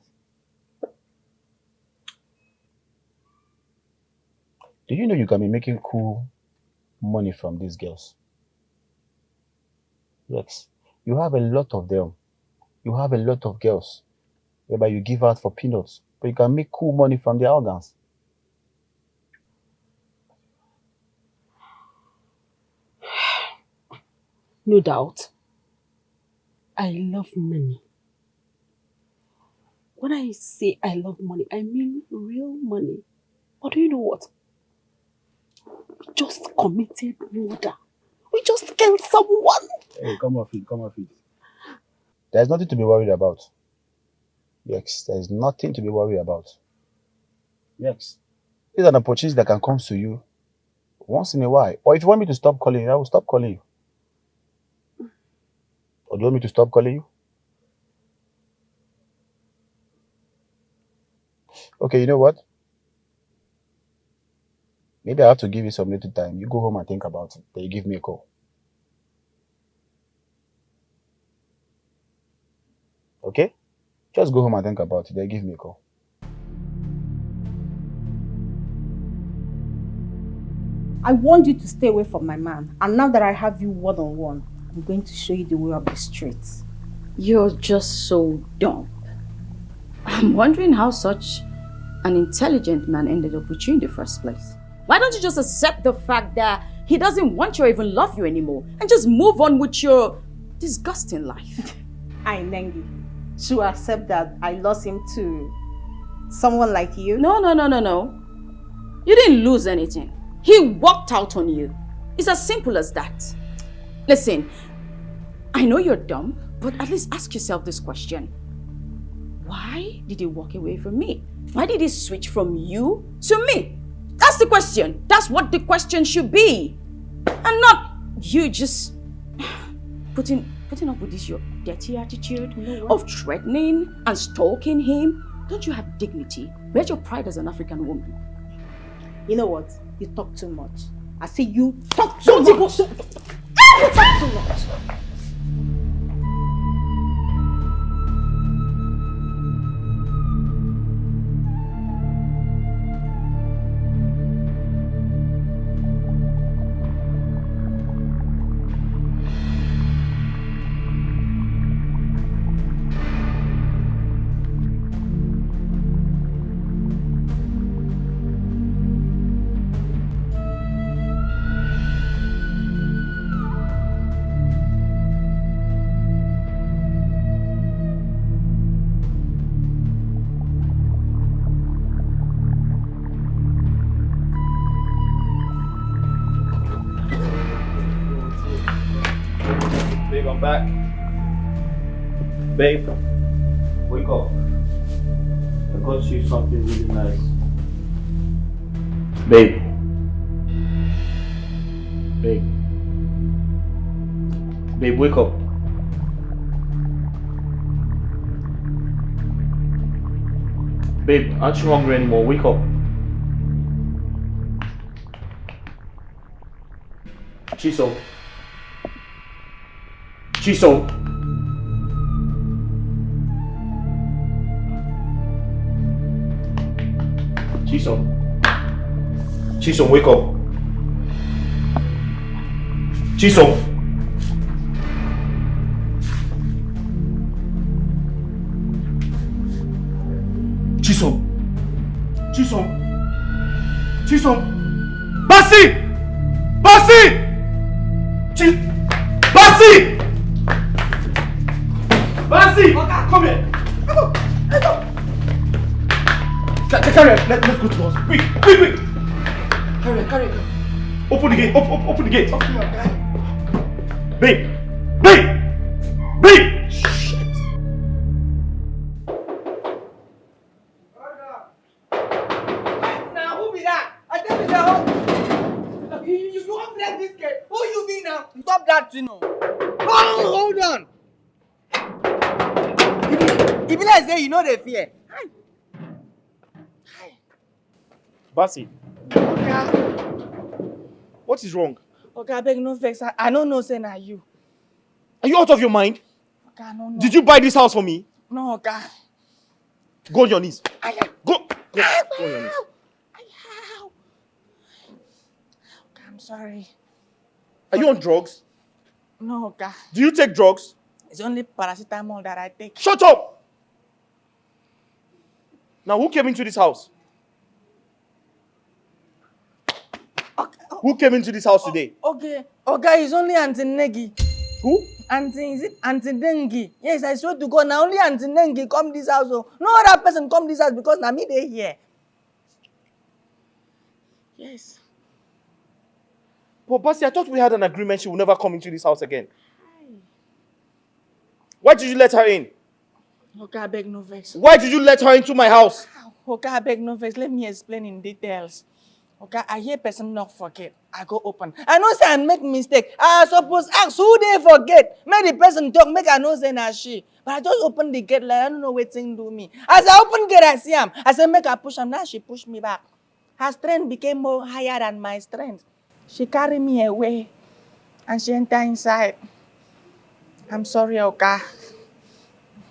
Do you know you can be making cool money from these girls? Yes. You have a lot of them. You have a lot of girls whereby you give out for peanuts, but you can make cool money from their organs. No doubt. I love money. When I say I love money, I mean real money. But do you know what? We just committed murder. We just killed someone. Hey, come off it, come off it. There's nothing to be worried about. Yes, there's nothing to be worried about. Yes. It's an opportunity that can come to you once in a while. Or if you want me to stop calling you, I will stop calling you. Or do you want me to stop calling you? Okay, you know what? Maybe I have to give you some little time. You go home and think about it. Then you give me a call. Okay? Just go home and think about it. Then give me a call. I want you to stay away from my man. And now that I have you one-on-one, I'm going to show you the way of the streets. You're just so dumb. I'm wondering how such an intelligent man ended up with you in the first place. Why don't you just accept the fact that he doesn't want you or even love you anymore and just move on with your disgusting life? I, Nangi, to accept that I lost him to someone like you? No. You didn't lose anything. He walked out on you. It's as simple as that. Listen, I know you're dumb, but at least ask yourself this question. Why did he walk away from me? Why did he switch from you to me? That's the question. That's what the question should be. And not you just putting up with this your dirty attitude of threatening and stalking him. Don't you have dignity? Where's your pride as an African woman? You know what? You talk too much. I say you talk too much. You talk too much. I'm back. Babe, wake up. I got you something really nice. Babe. Babe. Babe, wake up. Babe, aren't you hungry anymore? Wake up. Chisum. Chisum. Chisum. Chisum, wake up. Chisum. Chisum. Chisum. Chisum. Basi! Basi! Basi! Basi! Come here. Let's go. Carry on. Let's go to the house. Quick. Carry on. Open the gate. Open the gate. Babe. Shit. Now, who be that? I tell you the whole... You won't break this gate. Who you be now? Stop that, you know. Oh, hold on. If you like say you know the fear. Basi. Okay. What is wrong? Okay, I beg no vex. I don't know say na you. Are you out of your mind? Okay, I don't know. Did you buy this house for me? No, okay. Go on your knees. Go on your knees. Okay, I'm sorry. Are you on drugs? No, okay. Do you take drugs? It's only paracetamol that I take. Shut up! Now, who came into this house? Who came into this house today? Okay, it's only Auntie Negi. Who? Is it Auntie Nengi? Yes, I swear to God, now only Auntie Nengi come this house. So no other person come this house because now me they here. Yes. But Basi, I thought we had an agreement she will never come into this house again. Why did you let her in? Okay, I beg no vex. Why did you let her into my house? Okay, I beg no vex. Let me explain in details. Okay, I hear person not forget. I go open. I know say I make mistake. I suppose ask who they forget. Make the person talk. Make I know say na she. But I just open the gate like I don't know what thing do me. As I open gate, I see him. I say make I push him. Now she push me back. Her strength became more higher than my strength. She carry me away, and she enter inside. I'm sorry, Oka.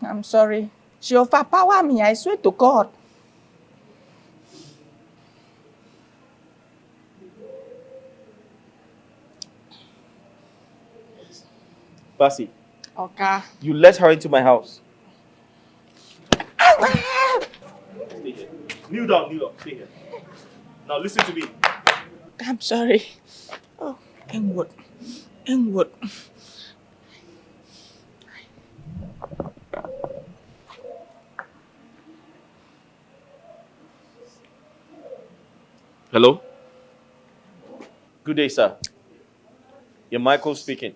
I'm sorry. She overpower me. I swear to God. Basi, Okay. you let her into my house. Stay here. Kneel down. Stay here. Now listen to me. I'm sorry. Oh, Engwood. Hello? Good day, sir. You're Michael speaking.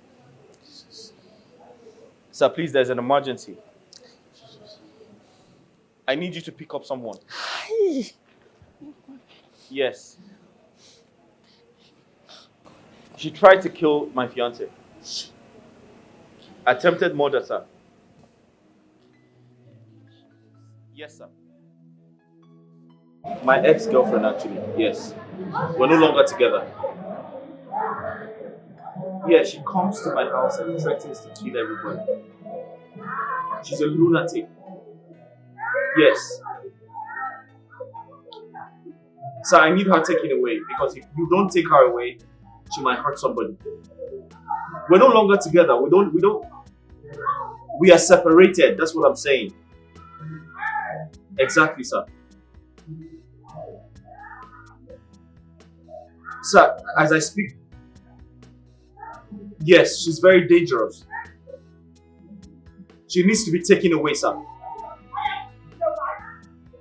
Sir, please, there's an emergency. I need you to pick up someone. Yes. She tried to kill my fiancé. Attempted murder, sir. Yes, sir. My ex-girlfriend, actually. Yes. We're no longer together. Yeah, she comes to my house and threatens to kill everybody. She's a lunatic. Yes. So I need her taken away because if you don't take her away, she might hurt somebody. We're no longer together. We are separated. That's what I'm saying. Exactly, sir. Sir, as I speak, yes, she's very dangerous. She needs to be taken away, sir.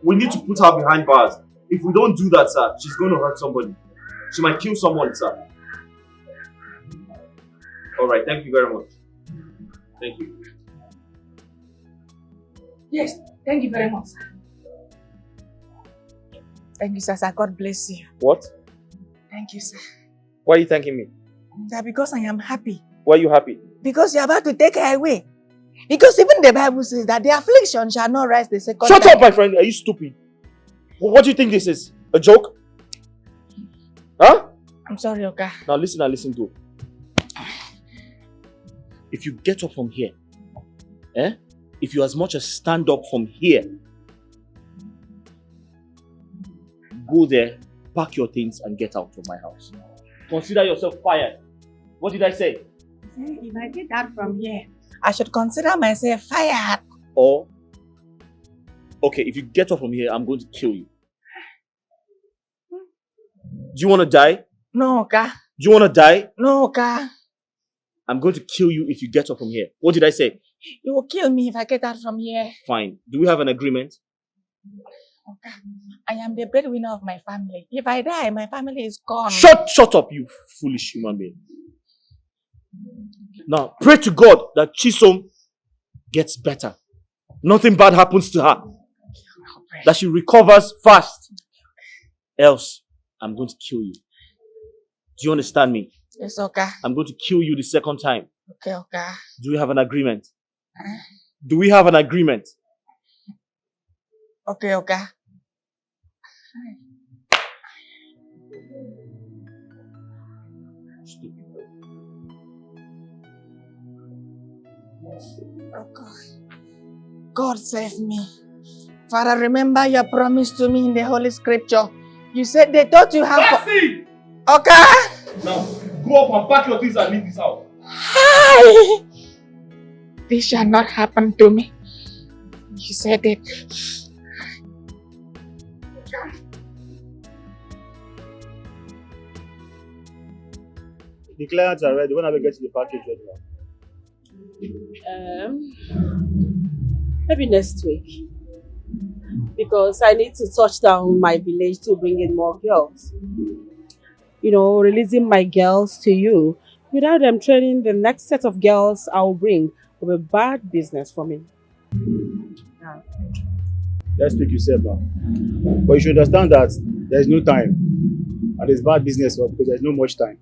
We need to put her behind bars. If we don't do that, sir, she's going to hurt somebody. She might kill someone, sir. Alright, thank you very much. Thank you. Yes, thank you very much, sir. Thank you, sir. God bless you. What? Thank you, sir. Why are you thanking me? Sir, because I am happy. Why are you happy? Because you're about to take her away. Because even the Bible says that the affliction shall not rise the second Shut time. up, my friend. Are you stupid? What do you think this is? A joke? Huh? I'm sorry, Oga. Now listen and listen good. If you get up from here, if you as much as stand up from here, go there, pack your things and get out of my house. Consider yourself fired. What did I say? If I get out from here, I should consider myself fired. Or, okay, if you get up from here, I'm going to kill you. Do you want to die? No, Oga. Do you want to die? No, Oga. I'm going to kill you if you get up from here. What did I say? You will kill me if I get out from here. Fine. Do we have an agreement? Oga, I am the breadwinner of my family. If I die, my family is gone. Shut up, you foolish human being. Now, pray to God that Chisum gets better. Nothing bad happens to her. That she recovers fast. Else, I'm going to kill you. Do you understand me? Yes, Oga. I'm going to kill you the second time. Okay, Oga. Do we have an agreement? Do we have an agreement? Okay, Oga. Oh God. God save me. Father, remember your promise to me in the Holy Scripture. You said they thought you have... Mercy! Okay. Now, go up and pack your things and leave this house. Hi. This shall not happen to me. You said it. The clients are ready. When are we getting the package ready now? Maybe next week. Because I need to touch down my village to bring in more girls. You know, releasing my girls to you without them training the next set of girls I'll bring will be bad business for me. Yeah. Let's speak yourself now. But you should understand that there's no time. And it's bad business because there's no much time.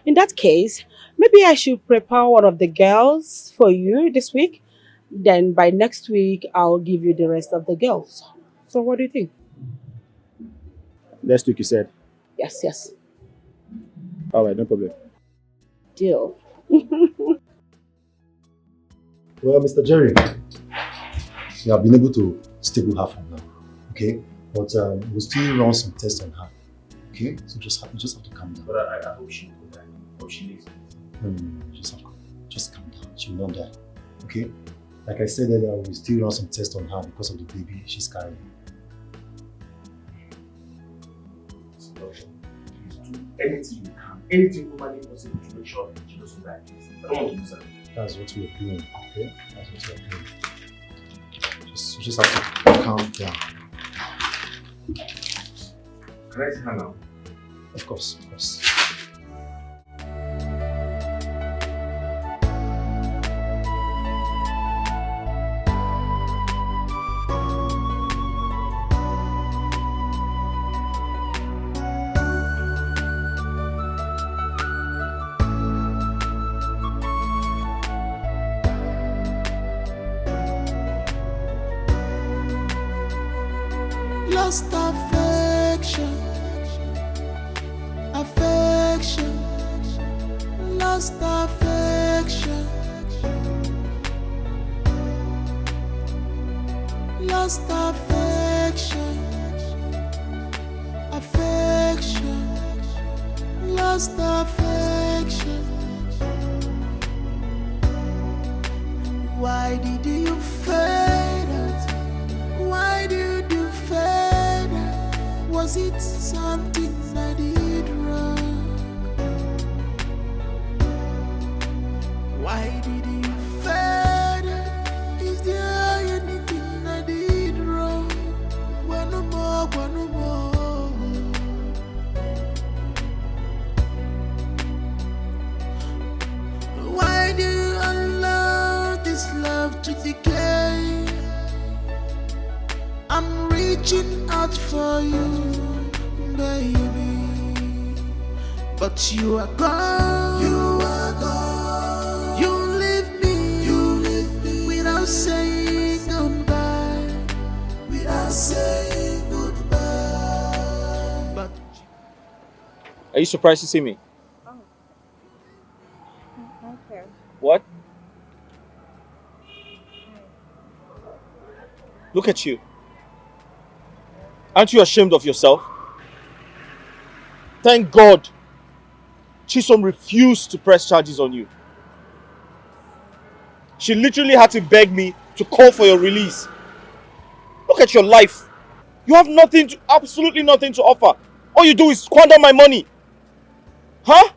In that case, maybe I should prepare one of the girls for you this week. Then by next week, I'll give you the rest of the girls. So what do you think? Next week you said? Yes. Alright, no problem. Deal. Well, Mr. Jerry, you have been able to stable her from now, okay? But we'll still run some tests on her, okay? So you just have to calm down. But I hope she will die. I hope she lives. Just calm down. She will not die, okay? Like I said earlier, we'll still run some tests on her because of the baby she's carrying. Please do anything you can, anything humanly possible to make sure she doesn't die. I don't want to lose her. That's what we're doing, okay? That's what we're doing. You just have to calm down. Can I see her now? Of course. Lost affection, lost affection, lost affection, lost affection. Why did you fade out? Why did you fade out? Was it something I did wrong? Why did you fade out? Is there anything I did wrong? One more. Why did watching out for you, baby. But you are gone. You are gone. You leave me. You leave me without saying goodbye. Without saying goodbye. But Are you surprised to see me? Okay. What? Look at you. Aren't you ashamed of yourself? Thank God Chisum refused to press charges on you. She literally had to beg me to call for your release. Look at your life. You have nothing to, absolutely nothing to offer. All you do is squander my money. Huh?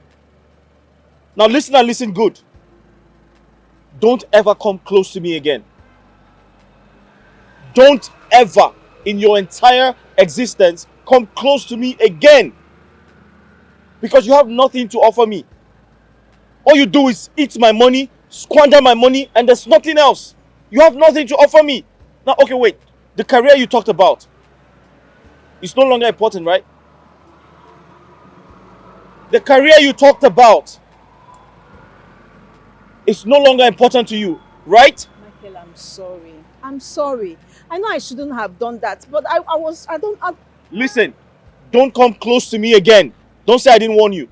Now listen and listen good. Don't ever come close to me again. Don't ever in your entire existence come close to me again. Because you have nothing to offer me. All you do is eat my money, squander my money, and there's nothing else. You have nothing to offer me. Now, okay, wait. The career you talked about is no longer important, right? The career you talked about is no longer important to you, right? Michael, I'm sorry. I'm sorry. I know I shouldn't have done that, but I don't... Listen, don't come close to me again. Don't say I didn't warn you.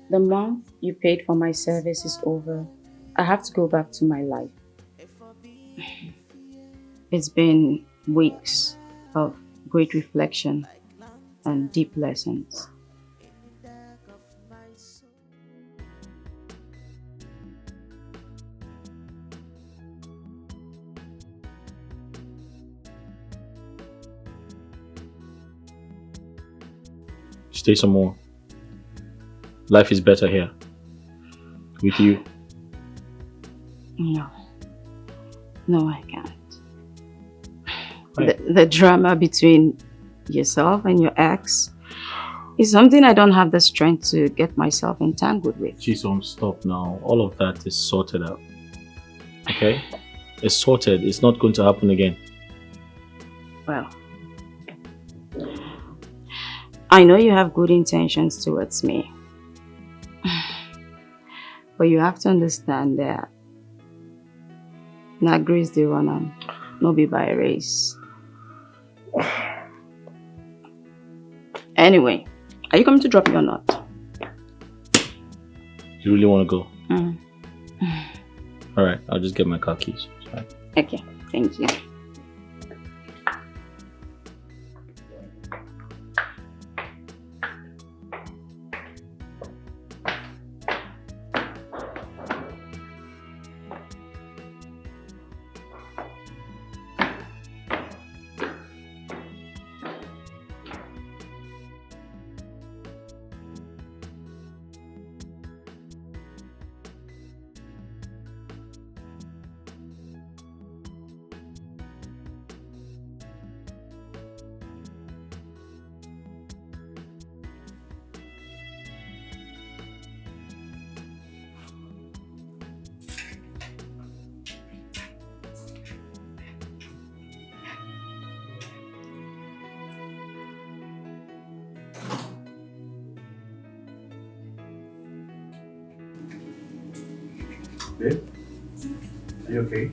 The month you paid for my service is over. I have to go back to my life. It's been weeks of great reflection and deep lessons. Stay some more. Life is better here. With you. No, I can't. The drama between yourself and your ex is something I don't have the strength to get myself entangled with. Chisum, stop now. All of that is sorted out. Okay? It's sorted. It's not going to happen again. Well, I know you have good intentions towards me. But you have to understand that not grace the run no be by a race. Anyway, are you coming to drop me or not? You really want to go? Mm. Alright, I'll just get my car keys. Sorry. Okay, thank you. Babe, are you okay?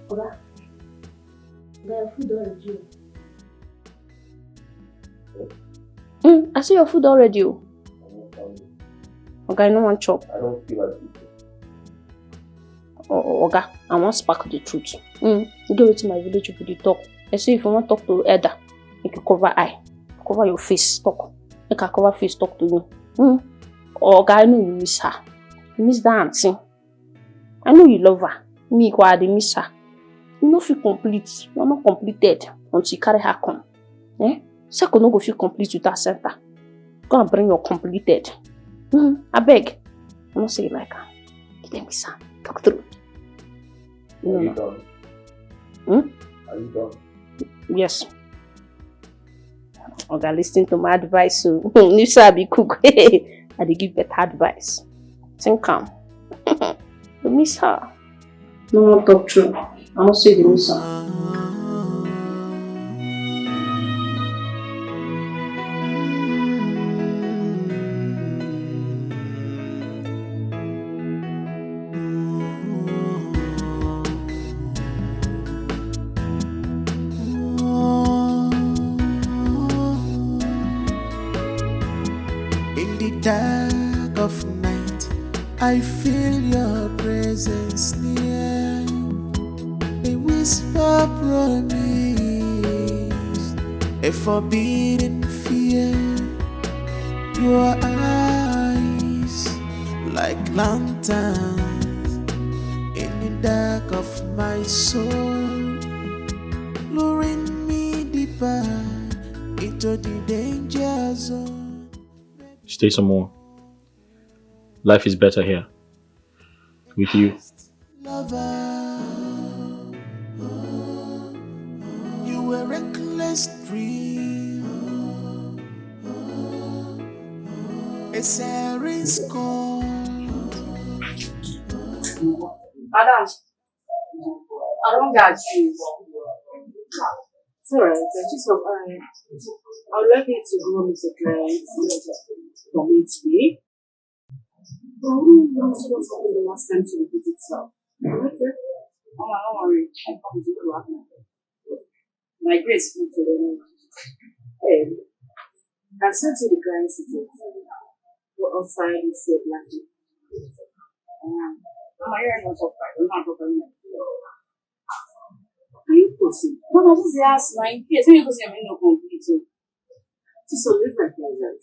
Oga, your food already. I see your food already. Oga, I no want chop. I don't feel like it. Oga, I want spark the truth. Go to my village people dey talk. I say if you want to talk to elder, you can cover eye, cover your face, talk. You can cover face, talk to me. Oga, I know you miss her. You miss that auntie. I know you love her. Me, I miss her. You no feel complete. You are not completed until you carry her come. Second, no go feel complete with that center. Go and bring your completed. I beg. I don't say you like her. Let me sir. Talk through. Are you done? Are you done? Yes. Okay, listen to my advice. So, you sabi cook. I dey give better advice. Think calm. You miss her. No one talk true. I don't say the miss her. Dark of night, I feel your presence near. A whisper promise, a forbidden fear. Your eyes like lanterns in the dark of my soul, luring me deeper into the danger zone. Stay some more. Life is better here. With you. Lover, you were reckless dream, a series call. Madam, I don't got you. It's alright, I'll let you to go meet a client for me today. That's what happened the last time to repeat itself. Okay? Oh, don't worry, I come to you after. My grace food to the hey, I sent you the client ticket. Go outside and say black. Mama, you're not surprised. I'm not surprised. Are you pussy? Mama, just ask my case. When you go see me, no complete. Just so live my pleasure.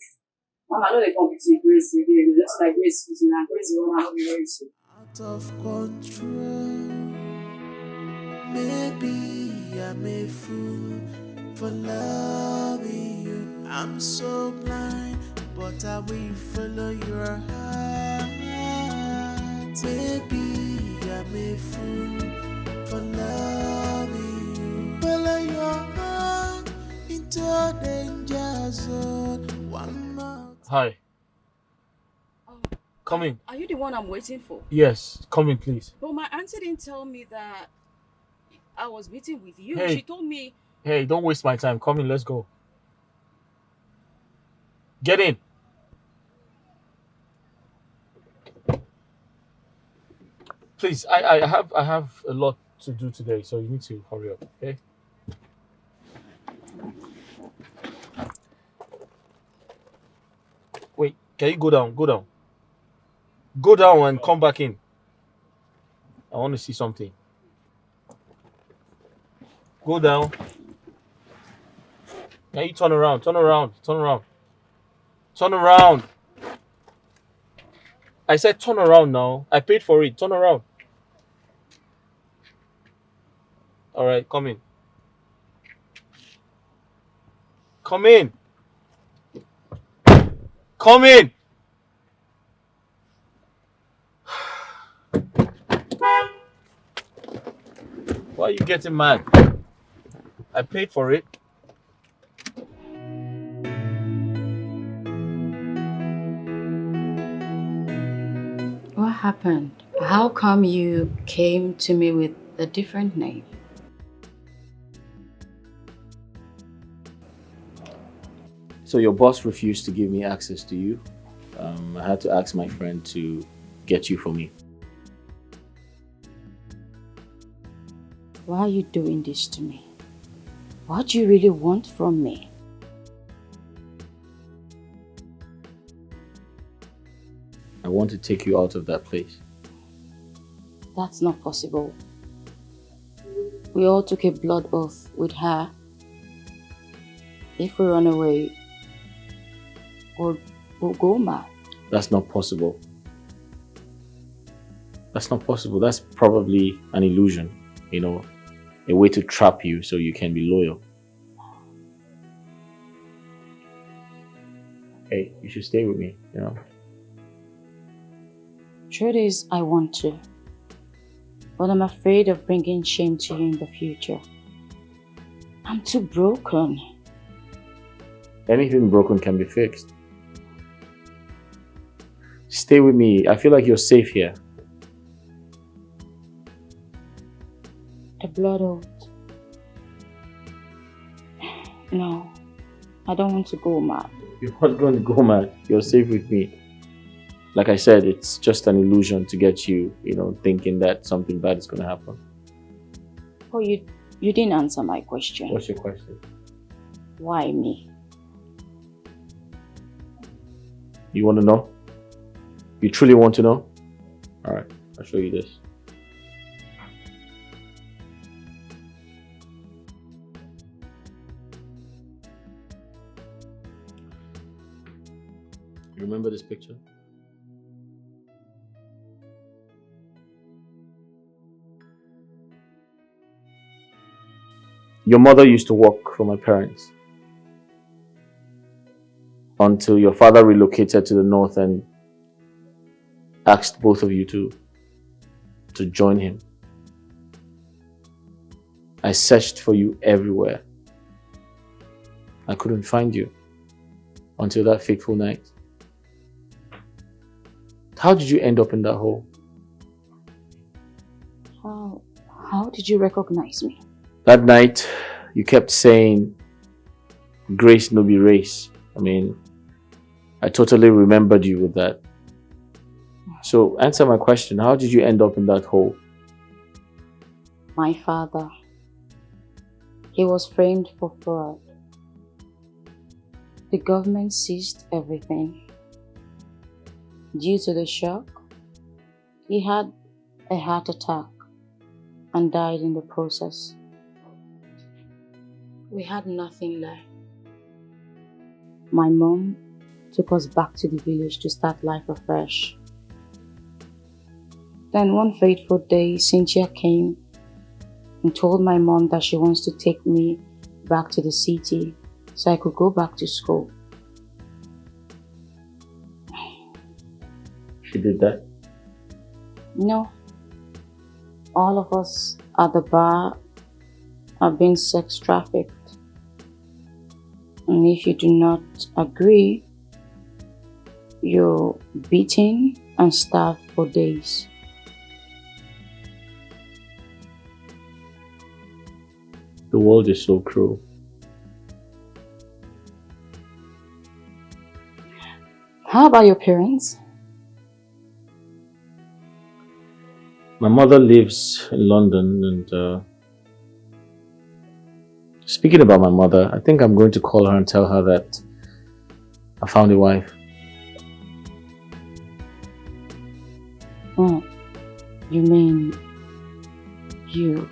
Mama, I know they compete with Grace again. Just like Grace is and Grace is one of very soon. Out of control. Maybe I'm a fool for loving you. I'm so blind, but I will follow your heart. Maybe I'm a fool for loving you. Follow your heart into a danger zone. One more. Hi. Come in. Are you the one I'm waiting for? Yes, come in, please. But my auntie didn't tell me that I was meeting with you. Hey. She told me. Hey, don't waste my time. Come in, let's go. Get in. Please, I have a lot to do today, so you need to hurry up, okay? Wait, can you go down? Go down. Go down and come back in. I want to see something. Go down. Now you turn around, turn around, turn around. Turn around. I said turn around now. I paid for it. Turn around. All right, come in. Come in. Come in. Why are you getting mad? I paid for it. What happened? How come you came to me with a different name? So your boss refused to give me access to you. I had to ask my friend to get you for me. Why are you doing this to me? What do you really want from me? I want to take you out of that place. That's not possible. We all took a blood oath with her. If we run away, we'll go mad. That's not possible. That's not possible. That's probably an illusion, you know, a way to trap you so you can be loyal. Hey, you should stay with me, you know. Truth is, I want to. But I'm afraid of bringing shame to you in the future. I'm too broken. Anything broken can be fixed. Stay with me. I feel like you're safe here. The blood oath. No, I don't want to go mad. You're not going to go mad. You're safe with me. Like I said, it's just an illusion to get you, you know, thinking that something bad is going to happen. Oh, you didn't answer my question. What's your question? Why me? You want to know? You truly want to know? Alright, I'll show you this. You remember this picture? Your mother used to work for my parents until your father relocated to the north and asked both of you to join him. I searched for you everywhere. I couldn't find you until that fateful night. How did you end up in that hole? How did you recognize me? That night, you kept saying, grace no be race. I mean, I totally remembered you with that. So answer my question, how did you end up in that hole? My father. He was framed for fraud. The government seized everything. Due to the shock, he had a heart attack and died in the process. We had nothing left. My mom took us back to the village to start life afresh. Then one fateful day, Cynthia came and told my mom that she wants to take me back to the city so I could go back to school. She did that? No. All of us at the bar are being sex trafficked. And if you do not agree, you're beaten and starved for days. The world is so cruel. How about your parents? My mother lives in London and speaking about my mother, I think I'm going to call her and tell her that I found a wife. Oh, you mean you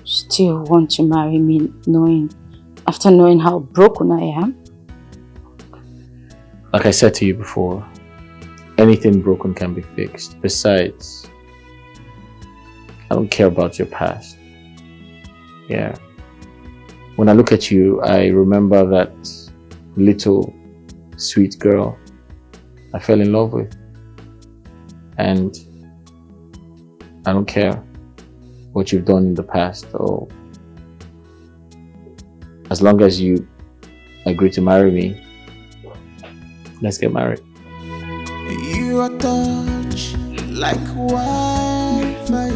still want to marry me after knowing how broken I am? Like I said to you before, anything broken can be fixed. Besides, I don't care about your past. Yeah. When I look at you, I remember that little sweet girl I fell in love with. And I don't care what you've done in the past, or as long as you agree to marry me, let's get married. Your touch like wildfire,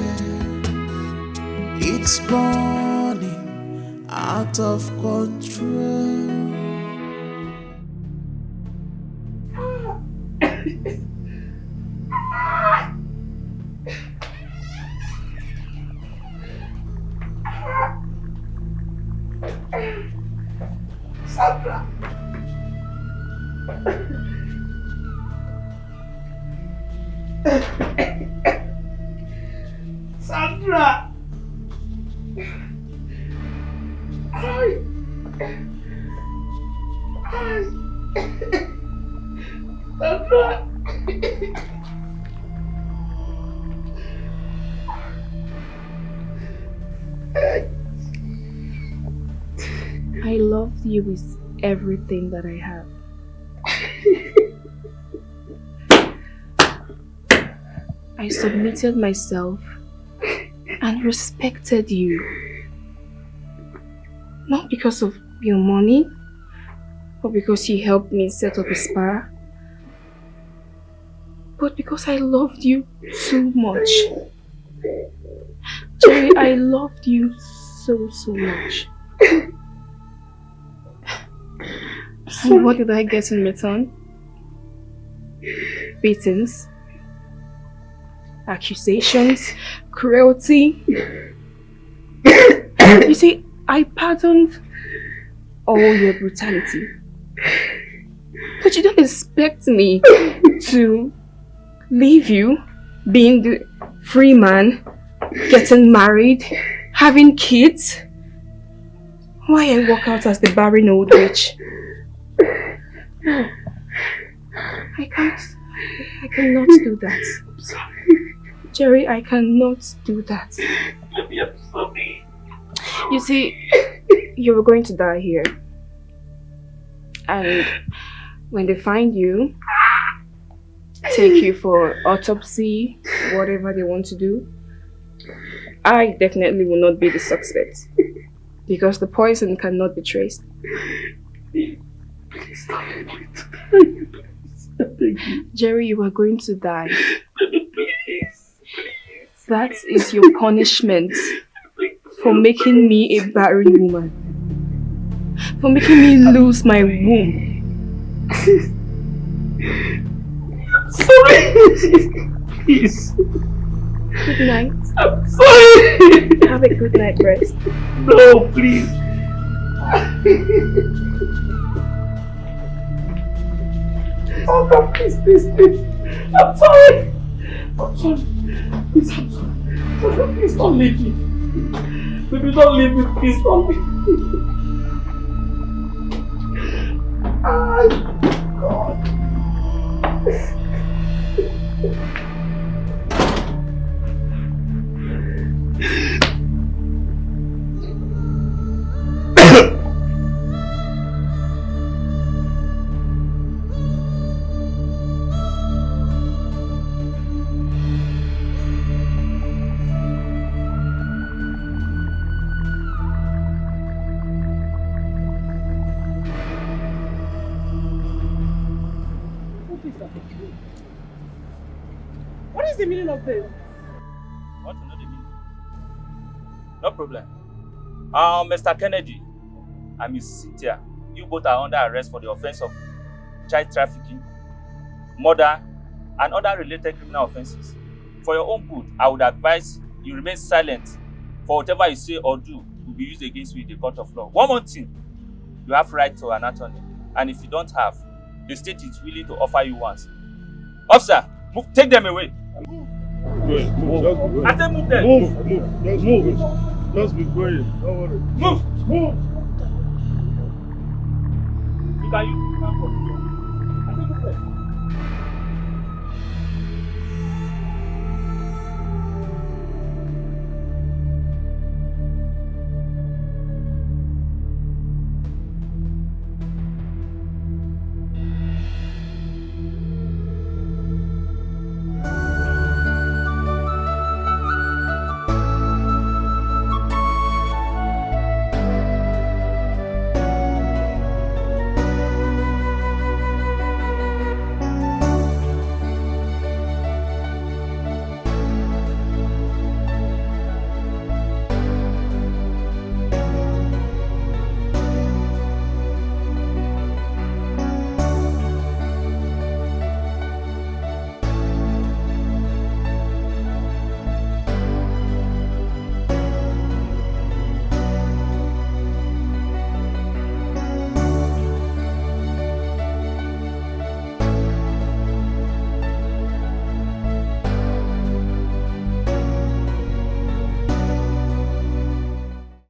it's burning out of control. Sandra. Sandra. Ay. Ay. Sandra. I love you with everything that I have. I submitted myself and respected you. Not because of your money, or because you helped me set up a spa, but because I loved you too much. Jerry, I loved you so much. And what did I get in return? Beatings, accusations, cruelty. You see, I pardoned all your brutality. But you don't expect me to leave you being the free man, getting married, having kids. Why I walk out as the barren old witch? I cannot do that. I'm sorry. Jerry, I cannot do that. Baby, I'm sorry. You see, you were going to die here. And when they find you, take you for autopsy, whatever they want to do, I definitely will not be the suspect. Because the poison cannot be traced. Please stop me. Jerry, you are going to die. Please. That is your punishment for making me a barren woman. For making me lose my womb. Sorry. Please. Good night. I'm sorry. Have a good night rest. No, please. Sandra, please. I'm sorry. Please, I'm sorry. Sandra, please don't leave me. Baby, don't leave me. Please don't leave me. Oh, God. What is the meaning of this? Want to know the meaning? No problem. Mr. Kennedy and Miss Cynthia, you both are under arrest for the offense of child trafficking, murder, and other related criminal offenses. For your own good, I would advise you remain silent, for whatever you say or do will be used against you in the court of law. One more thing, you have right to an attorney, and if you don't have, the state is willing to offer you one. Officer, take them away. Move. I said move them. Move. Just be going. Don't worry. Move. You can use the